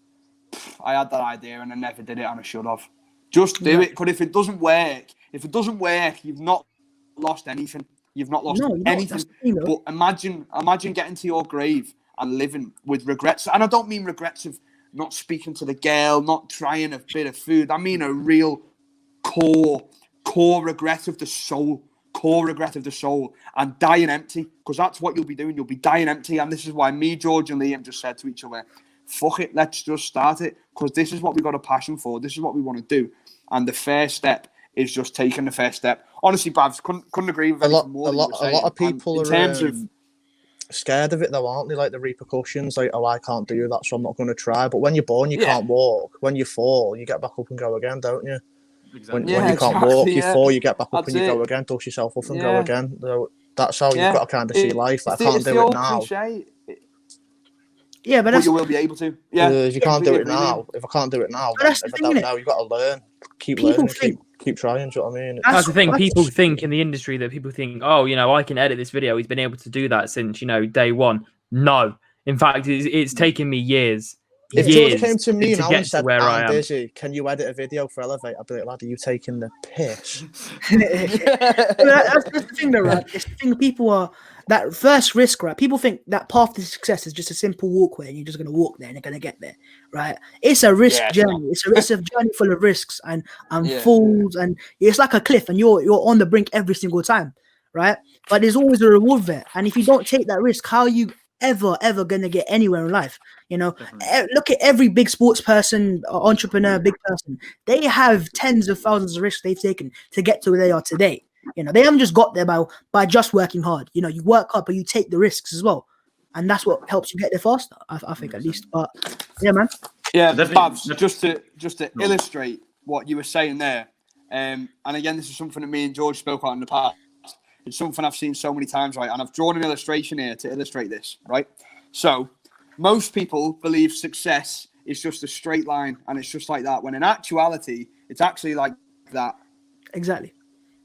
I had that idea and I never did it and I should have. Just do it, because if it doesn't work, you've not lost anything. You've not lost anything. But imagine getting to your grave and living with regrets. And I don't mean regrets of not speaking to the girl, not trying a bit of food. I mean a real core regret of the soul. And dying empty, because that's what you'll be doing. You'll be dying empty. And this is why me, George, and Liam just said to each other, fuck it, let's just start it, because this is what we got a passion for. This is what we want to do. And the first step is just taking the first step. Honestly, Babs, couldn't agree with anything more. A lot of people are scared of it, though, aren't they? Like the repercussions, like, I can't do that, so I'm not going to try. But when you're born, you can't walk. When you fall, you get back up and go again, don't you? Exactly. When you can't walk, you fall, you get back up and you go again, dust yourself up and go again. So that's how you've got to kind of see life. Like, I can't do it now. Yeah, but you will be able to. Yeah, if you can't do it now, if I can't do it now, then if I don't know, you've got to learn. Keep learning, keep trying. Do you know what I mean? That's the thing. People think in the industry that people think, I can edit this video. He's been able to do that since day one. No, in fact, it's taken me years. If George came to me now and said, "I'm busy, can you edit a video for Elevate?" I'd be like, "Lad, are you taking the piss?" That's the thing, though, right? It's the thing. People are that first risk, right? People think that path to success is just a simple walkway, and you're just going to walk there and you're going to get there, right? It's a risk journey. It's a journey full of risks and falls, and it's like a cliff, and you're on the brink every single time, right? But there's always a reward there, and if you don't take that risk, how are you ever gonna get anywhere in life? Look at every big sports person, entrepreneur, big person. They have tens of thousands of risks they've taken to get to where they are today. They haven't just got there by just working hard. You work hard, but you take the risks as well, and that's what helps you get there faster. I think, at least. But yeah, man. Yeah, Definitely- Babs, just to illustrate what you were saying there, and again, this is something that me and George spoke about in the past. It's something I've seen so many times, right? And I've drawn an illustration here to illustrate this, right? So, most people believe success is just a straight line, and it's just like that. When in actuality, it's actually like that. Exactly.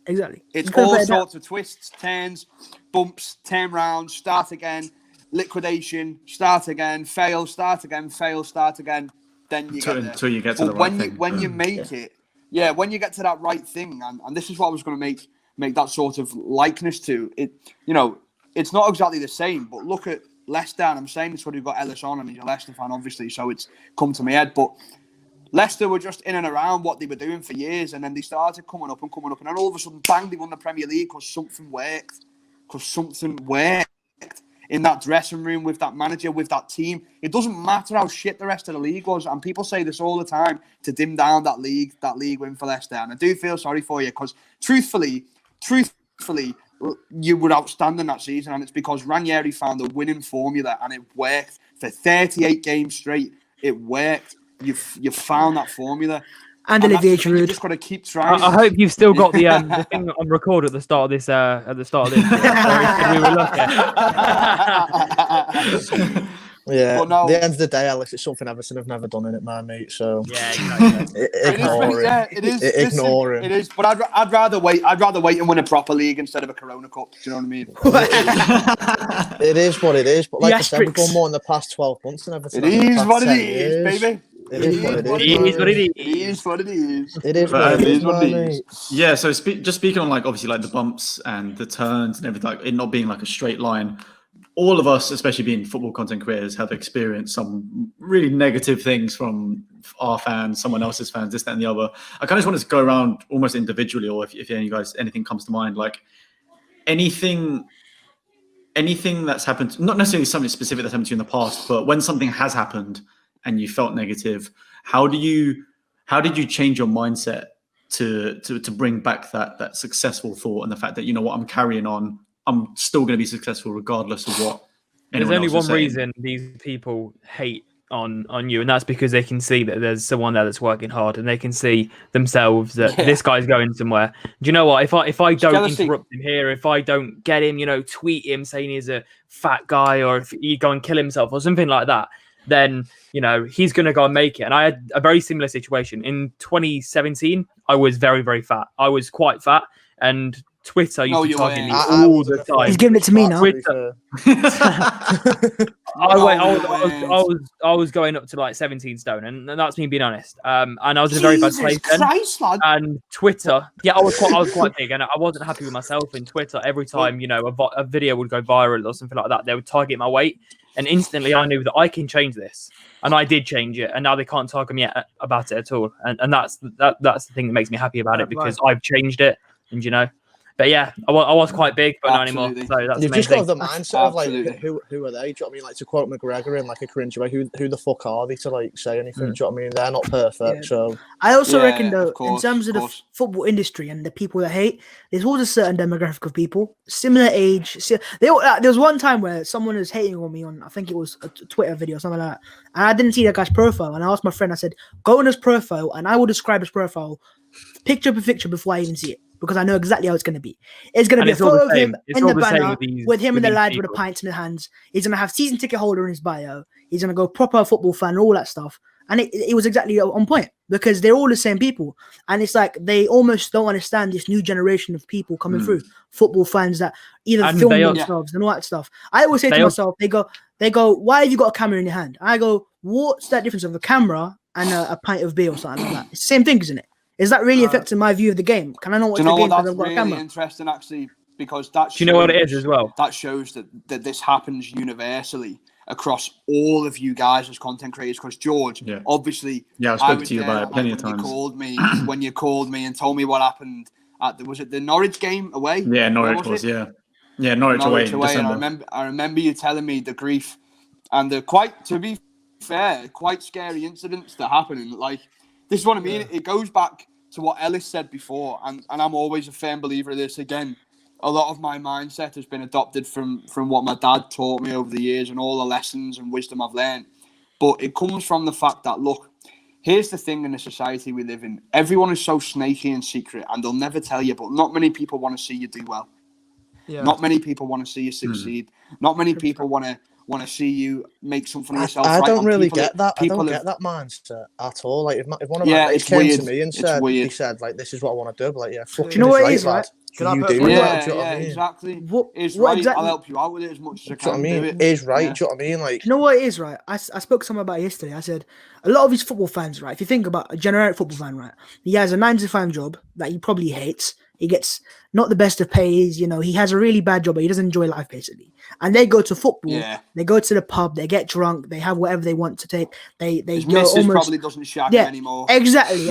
It's all sorts of twists, turns, bumps, turn round, start again, liquidation, start again, fail, start again, fail, start again. Then you get there. Until you get to the right thing. When you make it, when you get to that right thing, and this is what I was going to make that sort of likeness to it. You know, it's not exactly the same, but look at Leicester. And I'm saying this when we've got Ellis on, and he's a Leicester fan, obviously, so it's come to my head. But Leicester were just in and around what they were doing for years, and then they started coming up, and then all of a sudden, bang, they won the Premier League because something worked. In that dressing room, with that manager, with that team. It doesn't matter how shit the rest of the league was, and people say this all the time to dim down that league win for Leicester. And I do feel sorry for you, because truthfully, you were outstanding that season, and it's because Ranieri found a winning formula, and it worked for 38 games straight. It worked. You found that formula. And Olivier You Giroud. just got to keep trying. I hope you've still got the thing on record at the start of this. We were looking. Yeah, But no. at the end of the day, Alex, it's something Everton have never done in it, man, mate. So Yeah, exactly. ignore it. It is. Ignore Listen, him. it is. But I'd rather wait. I'd rather wait and win a proper league instead of a Corona Cup. Do you know what I mean? It is what it is. But like I said, we've asterisks. done more in the past 12 months than Everton. It have in the is past what it 10 is, years. baby. It is what it is. It is what it is. It is what it is. It is But what it is, what it man, is. mate. Yeah, so just speaking on like obviously like the bumps and the turns and everything, like it not being like a straight line. All of us, especially being football content creators, have experienced some really negative things from our fans, someone else's fans, this, that, and the other. I kind of just wanted to go around almost individually, or if any of you guys anything comes to mind, like anything that's happened, not necessarily something specific that's happened to you in the past, but when something has happened and you felt negative, how did you change your mindset to bring back that successful thought and the fact that, you know what, I'm carrying on, I'm still going to be successful regardless of what There's anyone only else one is saying. reason these people hate on you, and that's because they can see that there's someone there that's working hard, and they can see themselves that this guy's going somewhere. Do you know what? If I don't jealousy. interrupt him here, if I don't get him, tweet him saying he's a fat guy, or if he go and kill himself or something like that, then he's going to go and make it. And I had a very similar situation in 2017. I was very, very fat. I was quite fat, and Twitter used to target me all the time. He's giving it to me now. Twitter. I was going up to like 17 stone, and that's me being honest. And I was in a very bad place then. And Twitter, I was quite big, and I wasn't happy with myself. In Twitter, every time a video would go viral or something like that, they would target my weight, and instantly I knew that I can change this, and I did change it, and now they can't target me about it at all. And that's the thing that makes me happy about it, because I've changed it, and But yeah, I was quite big, but not anymore. So that's You've the main just got thing. the mindset of like, who are they? Do you know what I mean? Like, to quote McGregor in like a cringe way, who the fuck are they to like say anything? Do you know what I mean? They're not perfect. Yeah. So I also reckon of though, course, in terms of of the course. football industry and the people that hate, there's always a certain demographic of people, similar age. There was one time where someone was hating on me on, I think it was a Twitter video or something like that, and I didn't see that guy's profile, and I asked my friend, I said, go on his profile, and I will describe his profile picture per picture before I even see it, because I know exactly how it's going to be. It's going to be a photo of him in the banner with him and the lads with the pints in their hands. He's going to have season ticket holder in his bio. He's going to go proper football fan, all that stuff. And it was exactly on point, because they're all the same people. And it's like they almost don't understand this new generation of people coming through, football fans that either film themselves and all that stuff. I always say to myself, they go, why have you got a camera in your hand? I go, what's that difference of a camera and a pint of beer or something like that? It's the same thing, isn't it? Is that really affecting my view of the game? Can I not watch the game because I've got a camera? Really interesting, actually, because that shows, do you know what it is as well? That shows that this happens universally across all of you guys as content creators. Because George, obviously, I spoke to you about it plenty of times. When you called me and told me what happened at was it the Norwich game away? Yeah, Norwich was Norwich away. And I remember you telling me the grief and the to be fair, quite scary incidents that happen. And like, this is what I mean. It goes back to what Ellis said before, and I'm always a firm believer of this. Again, a lot of my mindset has been adopted from what my dad taught me over the years and all the lessons and wisdom I've learned. But it comes from the fact that, look, here's the thing in the society we live in. Everyone is so snaky and secret, and they'll never tell you, but not many people want to see you do well. Yeah. Not many people want to see you succeed. Not many people want to see you make something of yourself. I don't really get that. I don't get that mindset at all. Like, if one of my mates came to me and said, he said, like, this is what I want to do, but like, yeah, fuck, do you know what it is, right? You do it. Yeah, exactly. What right. Exactly? I'll help you out with it as much as I can. Do you know what I mean? Is right. Yeah. Do you know what I mean? Like, do you know what it is, right? I spoke to someone about it yesterday. I said, a lot of these football fans, right? If you think about a generic football fan, right? He has a 9-to-5 job that he probably hates. He gets not the best of pays, you know, he has a really bad job, but he doesn't enjoy life, basically. And they go to football, they go to the pub, they get drunk, they have whatever they want to take. His missus probably doesn't shag him anymore. Exactly.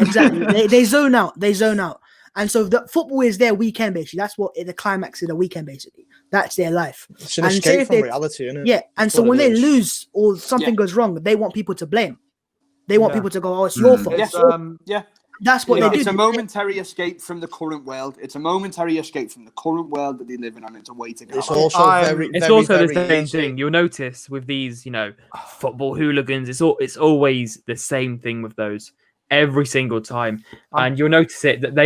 they zone out. And so the football is their weekend, basically. That's what the climax of the weekend, basically. That's their life. It's an escape from reality, isn't it? Yeah, and so when they lose or something goes wrong, they want people to blame. They want people to go, oh, it's your fault. That's what they do. It's a momentary escape from the current world. It's a momentary escape from the current world that they live in, and it's a way to get out. It's also the same thing. You'll notice with these, you know, football hooligans, it's always the same thing with those every single time. And you'll notice it that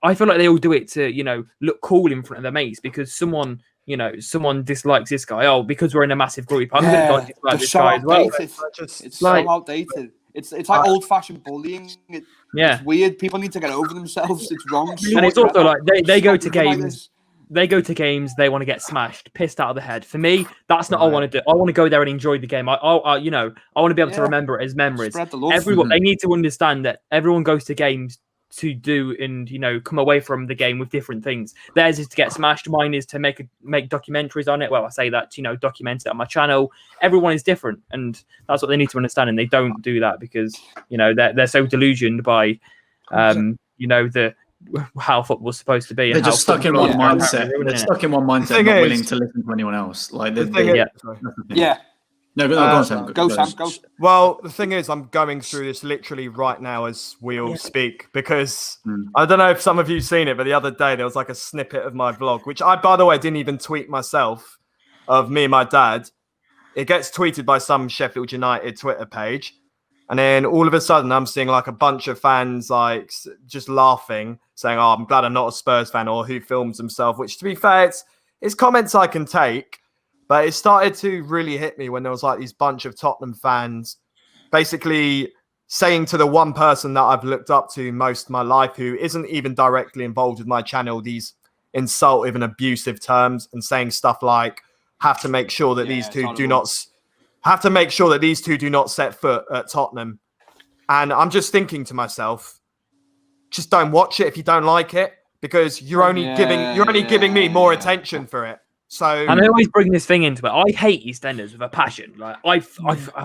I feel like they all do it to, you know, look cool in front of their mates because someone dislikes this guy. Oh, because we're in a massive group, I'm going to dislike this guy as well. It's so outdated. It's like old-fashioned bullying. It's weird. People need to get over themselves. It's wrong. And it's also like they go to games. They go to games. They want to get smashed, pissed out of the head. For me, that's not what I want to do. I want to go there and enjoy the game. I want to be able to remember it as memories. Spread the love. Everyone, they need to understand that everyone goes to games to do and, you know, come away from the game with different things. Theirs is to get smashed. Mine is to make documentaries on it. Well, I say that, you know, document it on my channel. Everyone is different, and that's what they need to understand. And they don't do that because, you know, they're so delusioned by, you know, how football's supposed to be. They're just stuck in one mindset. They're stuck in one mindset, not willing to listen to anyone else. Like, No, go on, Sam. Go, Sam. Go. Well, the thing is, I'm going through this literally right now as we all speak because I don't know if some of you've seen it, but the other day there was like a snippet of my vlog, which I, by the way, didn't even tweet myself, of me and my dad. It gets tweeted by some Sheffield United Twitter page. And then all of a sudden, I'm seeing like a bunch of fans like just laughing, saying, "Oh, I'm glad I'm not a Spurs fan," or "Who films himself?" Which, to be fair, it's comments I can take. But it started to really hit me when there was like these bunch of Tottenham fans basically saying to the one person that I've looked up to most of my life, who isn't even directly involved with my channel, these insultive and abusive terms, and saying stuff like, have to make sure that these two do not set foot at Tottenham. And I'm just thinking to myself, just don't watch it if you don't like it, because you're only giving me more attention for it. So, and I always bring this thing into it. I hate EastEnders with a passion. Like I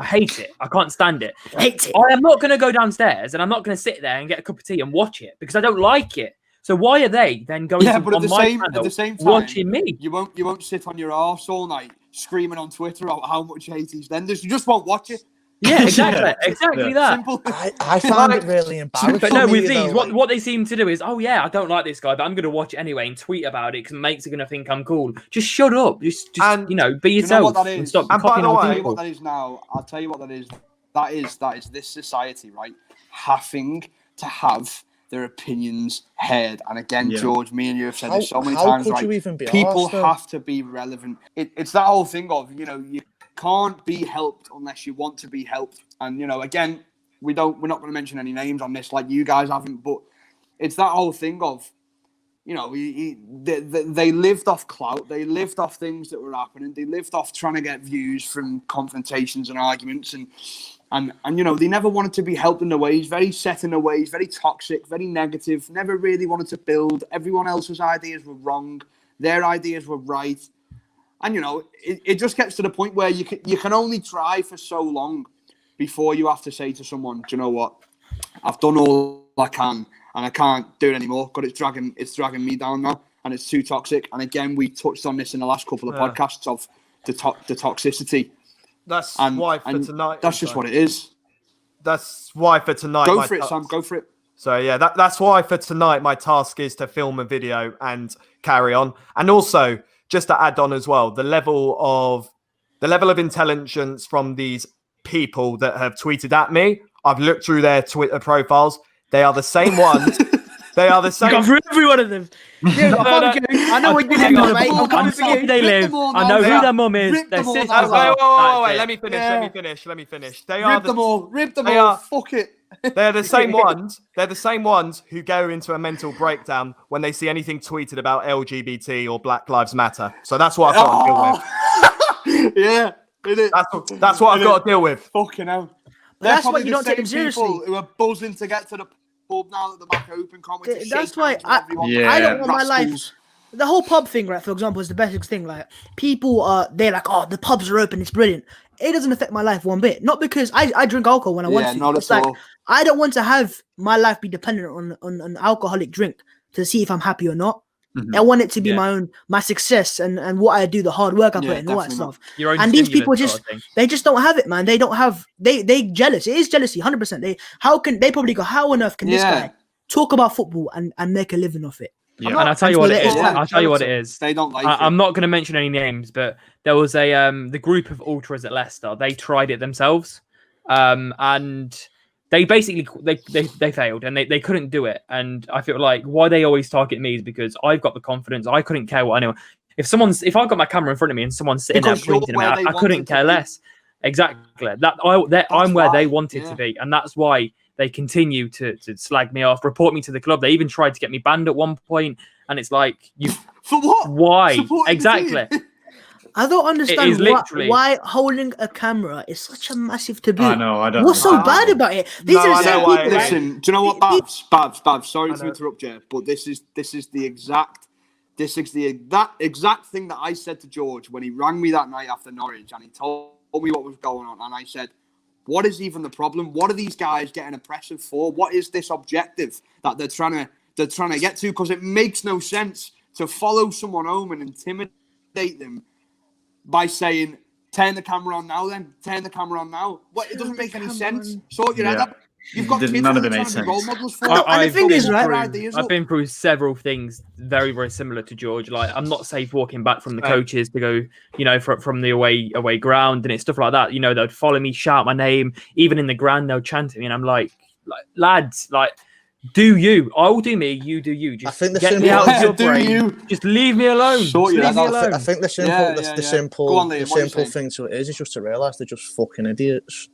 hate it. I can't stand it. I am not going to go downstairs and I'm not going to sit there and get a cup of tea and watch it because I don't like it. So why are they then going but at the same time, watching me? You won't sit on your arse all night screaming on Twitter about how much you hate EastEnders. You just won't watch it. Yeah, exactly. Exactly that. Simple. I find it really embarrassing. But no, with these, what they seem to do is, oh yeah, I don't like this guy, but I'm going to watch it anyway and tweet about it because mates are going to think I'm cool. Just shut up. Just you know, be yourself. You know what that is? And stop and copying by the other way, people. What that is now, I'll tell you what that is. That is this society, right? Having to have their opinions heard. And again, George, me and you have said this so many times, right? People have to be relevant. It's that whole thing of, you know, you can't be helped unless you want to be helped. And, you know, again, we're not going to mention any names on this like you guys haven't, but it's that whole thing of, you know, they lived off clout. They lived off things that were happening. They lived off trying to get views from confrontations and arguments. And you know, they never wanted to be helped in their ways, very set in their ways, very toxic, very negative, never really wanted to build. Everyone else's ideas were wrong. Their ideas were right. And, you know, it just gets to the point where you can only try for so long before you have to say to someone, do you know what? I've done all I can and I can't do it anymore because it's dragging me down now and it's too toxic. And again, we touched on this in the last couple of podcasts of the toxicity. That's why for tonight. That's just what it is. That's why for tonight. Go for it, Sam. Go for it. So yeah, that's why for tonight my task is to film a video and carry on. And also, just to add on as well, the level of intelligence from these people that have tweeted at me. I've looked through their Twitter profiles. They are the same ones. They are the same. Got through every one of them. Dude, I know what you're Hang doing, on, mate. I'm coming for you. They live. I know who their mum is. Their sisters are. Wait. Let me finish. They are Rip them all. Fuck it. They're the same ones. They're the same ones who go into a mental breakdown when they see anything tweeted about LGBT or Black Lives Matter. So that's what I've got to deal with. Yeah, it is. That's what I've got to deal with. Fucking hell. That's why you don't take them seriously. Who are buzzing to get to the pub now that the back open. That's why I don't want my life. The whole pub thing, right? For example, is the best thing. Like people they're like, oh, the pubs are open. It's brilliant. It doesn't affect my life one bit. Not because I drink alcohol when I want to. Not it's at like all. I don't want to have my life be dependent on an alcoholic drink to see if I'm happy or not. Mhm. I want it to be my success and what I do, the hard work I put in, all that stuff. And these people they just don't have it, man. They don't have they jealous. It is jealousy, 100%. They probably go, how on earth can this guy talk about football and make a living off it? Yeah. And I'll tell you what it is. I'll tell you what it is. They don't like I'm not going to mention any names, but there was the group of ultras at Leicester. They tried it themselves, and they basically they failed and they couldn't do it. And I feel like why they always target me is because I've got the confidence. I couldn't care what anyone. If I've got my camera in front of me and someone's sitting there pointing at me, I couldn't care less. Exactly. I'm where they wanted to be, and that's why they continue to slag me off, report me to the club. They even tried to get me banned at one point, and it's like, you for what? Why? Supporting exactly. I don't understand literally... why holding a camera is such a massive taboo. I know. I don't. What's so bad about it? These are the same people. Listen, do you know what, Babs? Sorry to interrupt you, but this is the exact thing that I said to George when he rang me that night after Norwich, and he told me what was going on, and I said, what is even the problem? What are these guys getting oppressive for? What is this objective that they're trying to get to? Because it makes no sense to follow someone home and intimidate them by saying, turn the camera on now then. Turn the camera on now. What? It doesn't make any sense. Sort your head up. You've got kids none of it trying makes to be role models for. And the thing is, right? I've been through several things very, very similar to George. Like, I'm not safe walking back from the coaches to go, from the away ground, and it's stuff like that. They'd follow me, shout my name, even in the ground, they'll chant at me, and I'm like lads, like, do you? I will do me. You do you. Just I think the get me out of your brain. You. Just leave me alone. I think the simple thing to it is just to realise they're just fucking idiots.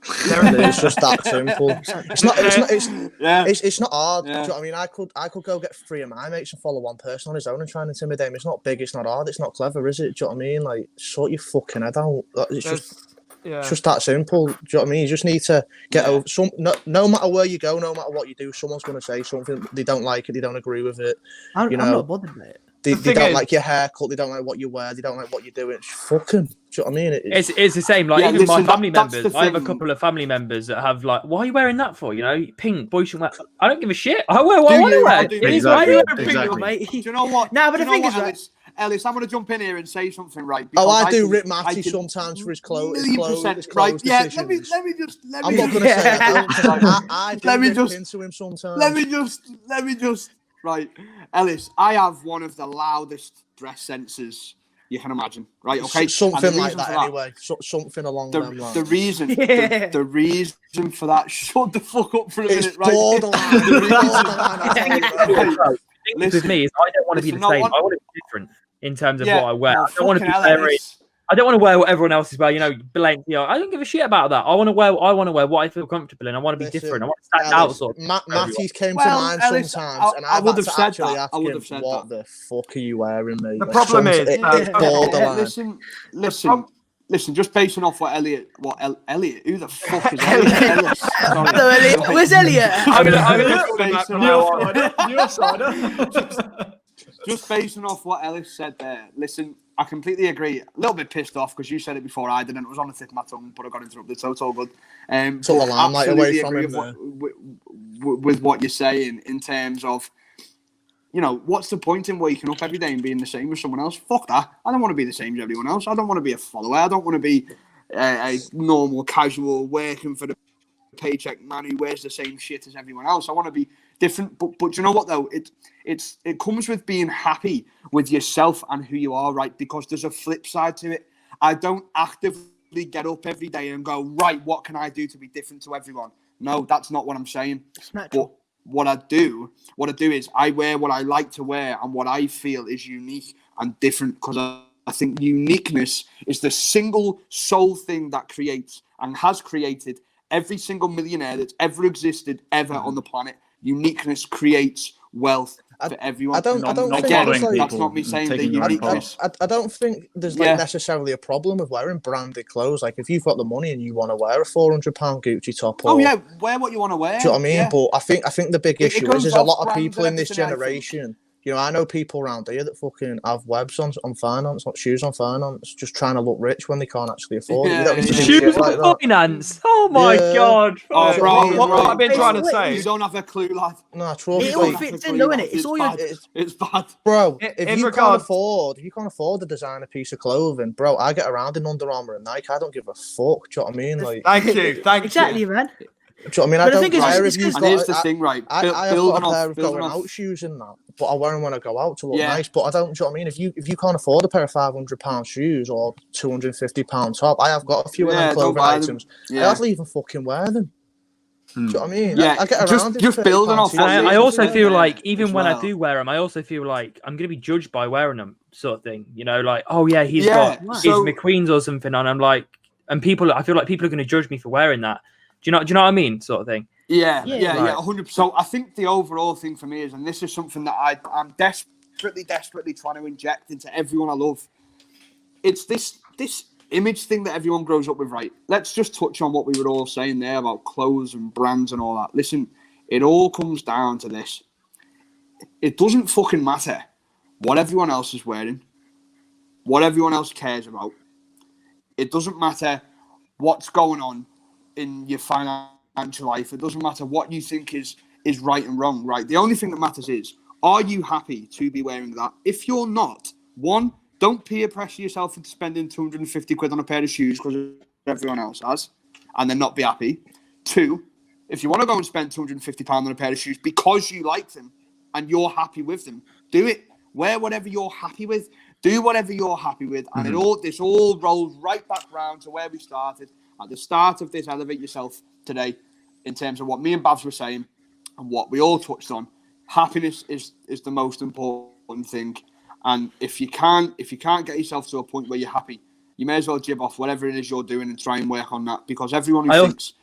It's just that simple. It's not hard. Yeah. Do you know what I mean? I could go get 3 of my mates and follow one person on his own and try and intimidate him. It's not big. It's not hard. It's not clever, is it? Do you know what I mean? Like, sort your fucking head out. It's just that simple. Do you know what I mean? You just need to get over some. No matter where you go, no matter what you do, someone's going to say something. They don't like it. They don't agree with it. I'm not bothered by it. They don't like your haircut. They don't like what you wear. They don't like what you're doing. It's fucking. Do you know what I mean? It's the same. Like, even my family members. I have a couple of family members that have like, why are you wearing that for? Pink. Boys should wear. I don't give a shit. I wear what I want to wear. Exactly. Do you know what? No, but the thing is, Ellis, I'm going to jump in here and say something, right? I do rip Matty sometimes for his clothes. Right? Yeah. Decisions. Let me I'm not going to say that. I do rip into him sometimes. Let me just. Right, Ellis, I have one of the loudest dress senses you can imagine. Right, okay. Something like that anyway. Something along those lines. The reason for that. Shut the fuck up for a minute. It's borderline. With me is I don't want to be the same. I want to be different in terms of what I wear. I don't want to be very. I don't want to wear what everyone else is wearing. Blank. I don't give a shit about that. I want to wear what I feel comfortable in. I want to be different. I want to stand out. Sort of. Matthews came to mind sometimes, and I would have said that. I would have said, "What the fuck are you wearing, mate?" The problem is, it's borderline. Listen. Just basing off what Elliot? Who the fuck is Elliot? Elliot? Where's Elliot? Just basing off what Ellis said there. Listen, I completely agree. A little bit pissed off because you said it before I didn't. It was on the tip of my tongue, but I got interrupted, so it's all good. Took the limelight away from him with what you're saying in terms of, what's the point in waking up every day and being the same as someone else? Fuck that. I don't want to be the same as everyone else. I don't want to be a follower. I don't want to be a normal, casual, working for the paycheck man who wears the same shit as everyone else. I want to be different. But you know what, though? It comes with being happy with yourself and who you are, right? Because there's a flip side to it. I don't actively get up every day and go, right, what can I do to be different to everyone? No, that's not what I'm saying. It's natural. But what I do is I wear what I like to wear and what I feel is unique and different, because I think uniqueness is the single sole thing that creates and has created every single millionaire that's ever existed ever on the planet. Uniqueness creates wealth for everyone. I don't think again, it's like, that's not me saying the uniqueness. I don't think there's like necessarily a problem with wearing branded clothes. Like if you've got the money and you want to wear a £400 Gucci top, or, wear what you want to wear. Do you know what I mean? Yeah. But I think the big issue is a lot of people in this everything, generation. You know, I know people around here that fucking have webs on finance, not shoes on finance, just trying to look rich when they can't actually afford it. You don't need to do Shoes shit like on that. finance. Oh my god. Oh, bro, what I've been trying to say. You don't have a clue, lad. No, true. It all fits in, though, innit? It's all your. It's bad, bro. If you can't afford a designer piece of clothing, bro, I get around in Under Armour and Nike. I don't give a fuck. Do you know what I mean? Like, thank you. Exactly, man. Do you know what I mean? But I don't the thing care is, if you've and got. here's the thing, right? I have got a pair of going out shoes and that, but I wear them when I go out to look nice. But I don't. Do you know what I mean? If you can't afford a pair of £500 shoes or £250 top, I have got a few of them clothing items. I hardly even fucking wear them. Do you know what I mean? Yeah, I get around just building off. I also feel like even when I do wear them, I also feel like I'm going to be judged by wearing them, sort of thing. You know, like, oh yeah, he's got his McQueen's or something on. I'm like, and I feel like people are going to judge me for wearing that. Do you know what I mean? Sort of thing. Yeah, 100%. So I think the overall thing for me is, and this is something that I'm desperately trying to inject into everyone I love. It's this image thing that everyone grows up with, right? Let's just touch on what we were all saying there about clothes and brands and all that. Listen, it all comes down to this. It doesn't fucking matter what everyone else is wearing, what everyone else cares about. It doesn't matter what's going on in your financial life. It doesn't matter what you think is right and wrong, right? The only thing that matters is, are you happy to be wearing that? If you're not, one, don't peer pressure yourself into spending 250 quid on a pair of shoes because everyone else has, and then not be happy. Two, if you want to go and spend £250 on a pair of shoes because you like them and you're happy with them, do it. Wear whatever you're happy with. Do whatever you're happy with. And this all rolls right back round to where we started at the start of this Elevate Yourself today, in terms of what me and Babs were saying and what we all touched on. Happiness is the most important thing. And if you can't get yourself to a point where you're happy, you may as well jib off whatever it is you're doing and try and work on that, because everyone who thinks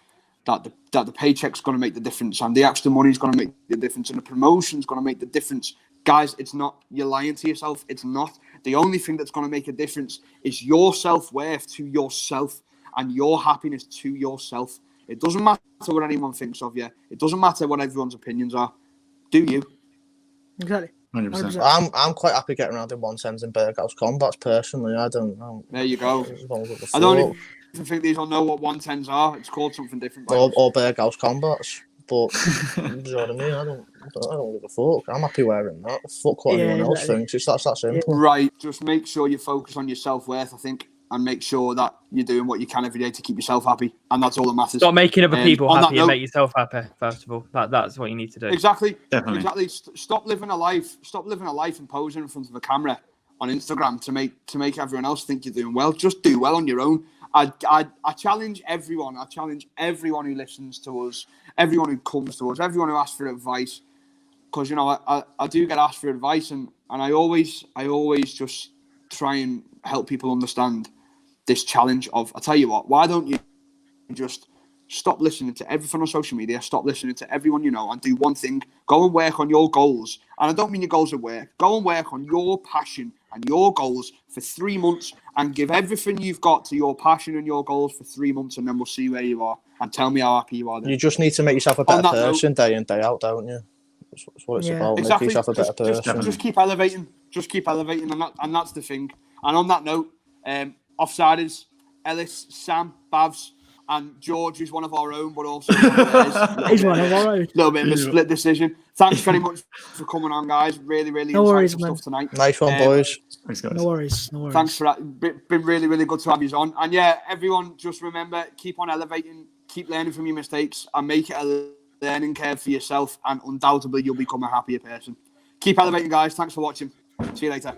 that the paycheck's going to make the difference and the extra money is going to make the difference and the promotion's going to make the difference, guys, it's not. You're lying to yourself. It's not. The only thing that's going to make a difference is your self-worth to yourself and your happiness to yourself. It doesn't matter what anyone thinks of you. It doesn't matter what everyone's opinions are. Do you? Exactly. 100%. I'm quite happy getting around in 110s and Berghaus combats personally. I don't know. There you go. I don't even think these will know what 110s are. It's called something different. Or Berghaus combats. But you know what I mean? I don't give a fuck. I'm happy wearing that. Fuck what anyone else thinks. It's that simple. Right. Just make sure you focus on your self-worth, I think, and make sure that you're doing what you can every day to keep yourself happy, and that's all that matters. Stop making other people happy and make yourself happy. First of all, that's what you need to do. Exactly. Definitely. Exactly. Stop living a life. Stop living a life and posing in front of a camera on Instagram to make everyone else think you're doing well. Just do well on your own. I challenge everyone. I challenge everyone who listens to us, everyone who comes to us, everyone who asks for advice. Because I do get asked for advice, and I always just try and help people understand this challenge of, I tell you what, why don't you just stop listening to everything on social media, stop listening to everyone you know, and do one thing. Go and work on your goals. And I don't mean your goals at work. Go and work on your passion and your goals for 3 months, and give everything you've got to your passion and your goals for 3 months, and then we'll see where you are, and tell me how happy you are then. You just need to make yourself a better person day in, day out, don't you? That's what it's about. Exactly. Make yourself a better person. Just keep elevating. Just keep elevating, and that's the thing. And on that note, Offsiders, Ellis, Sam, Bavs, and George, who's one of our own, but also he's one of our own. A little bit of a split decision. Thanks very much for coming on, guys. Really insightful stuff tonight. Nice one, boys. Thanks, guys. No worries. Thanks for that. Been really good to have you on. And yeah, everyone, just remember, keep on elevating, keep learning from your mistakes, and make it a learning curve for yourself, and undoubtedly you'll become a happier person. Keep elevating, guys. Thanks for watching. See you later.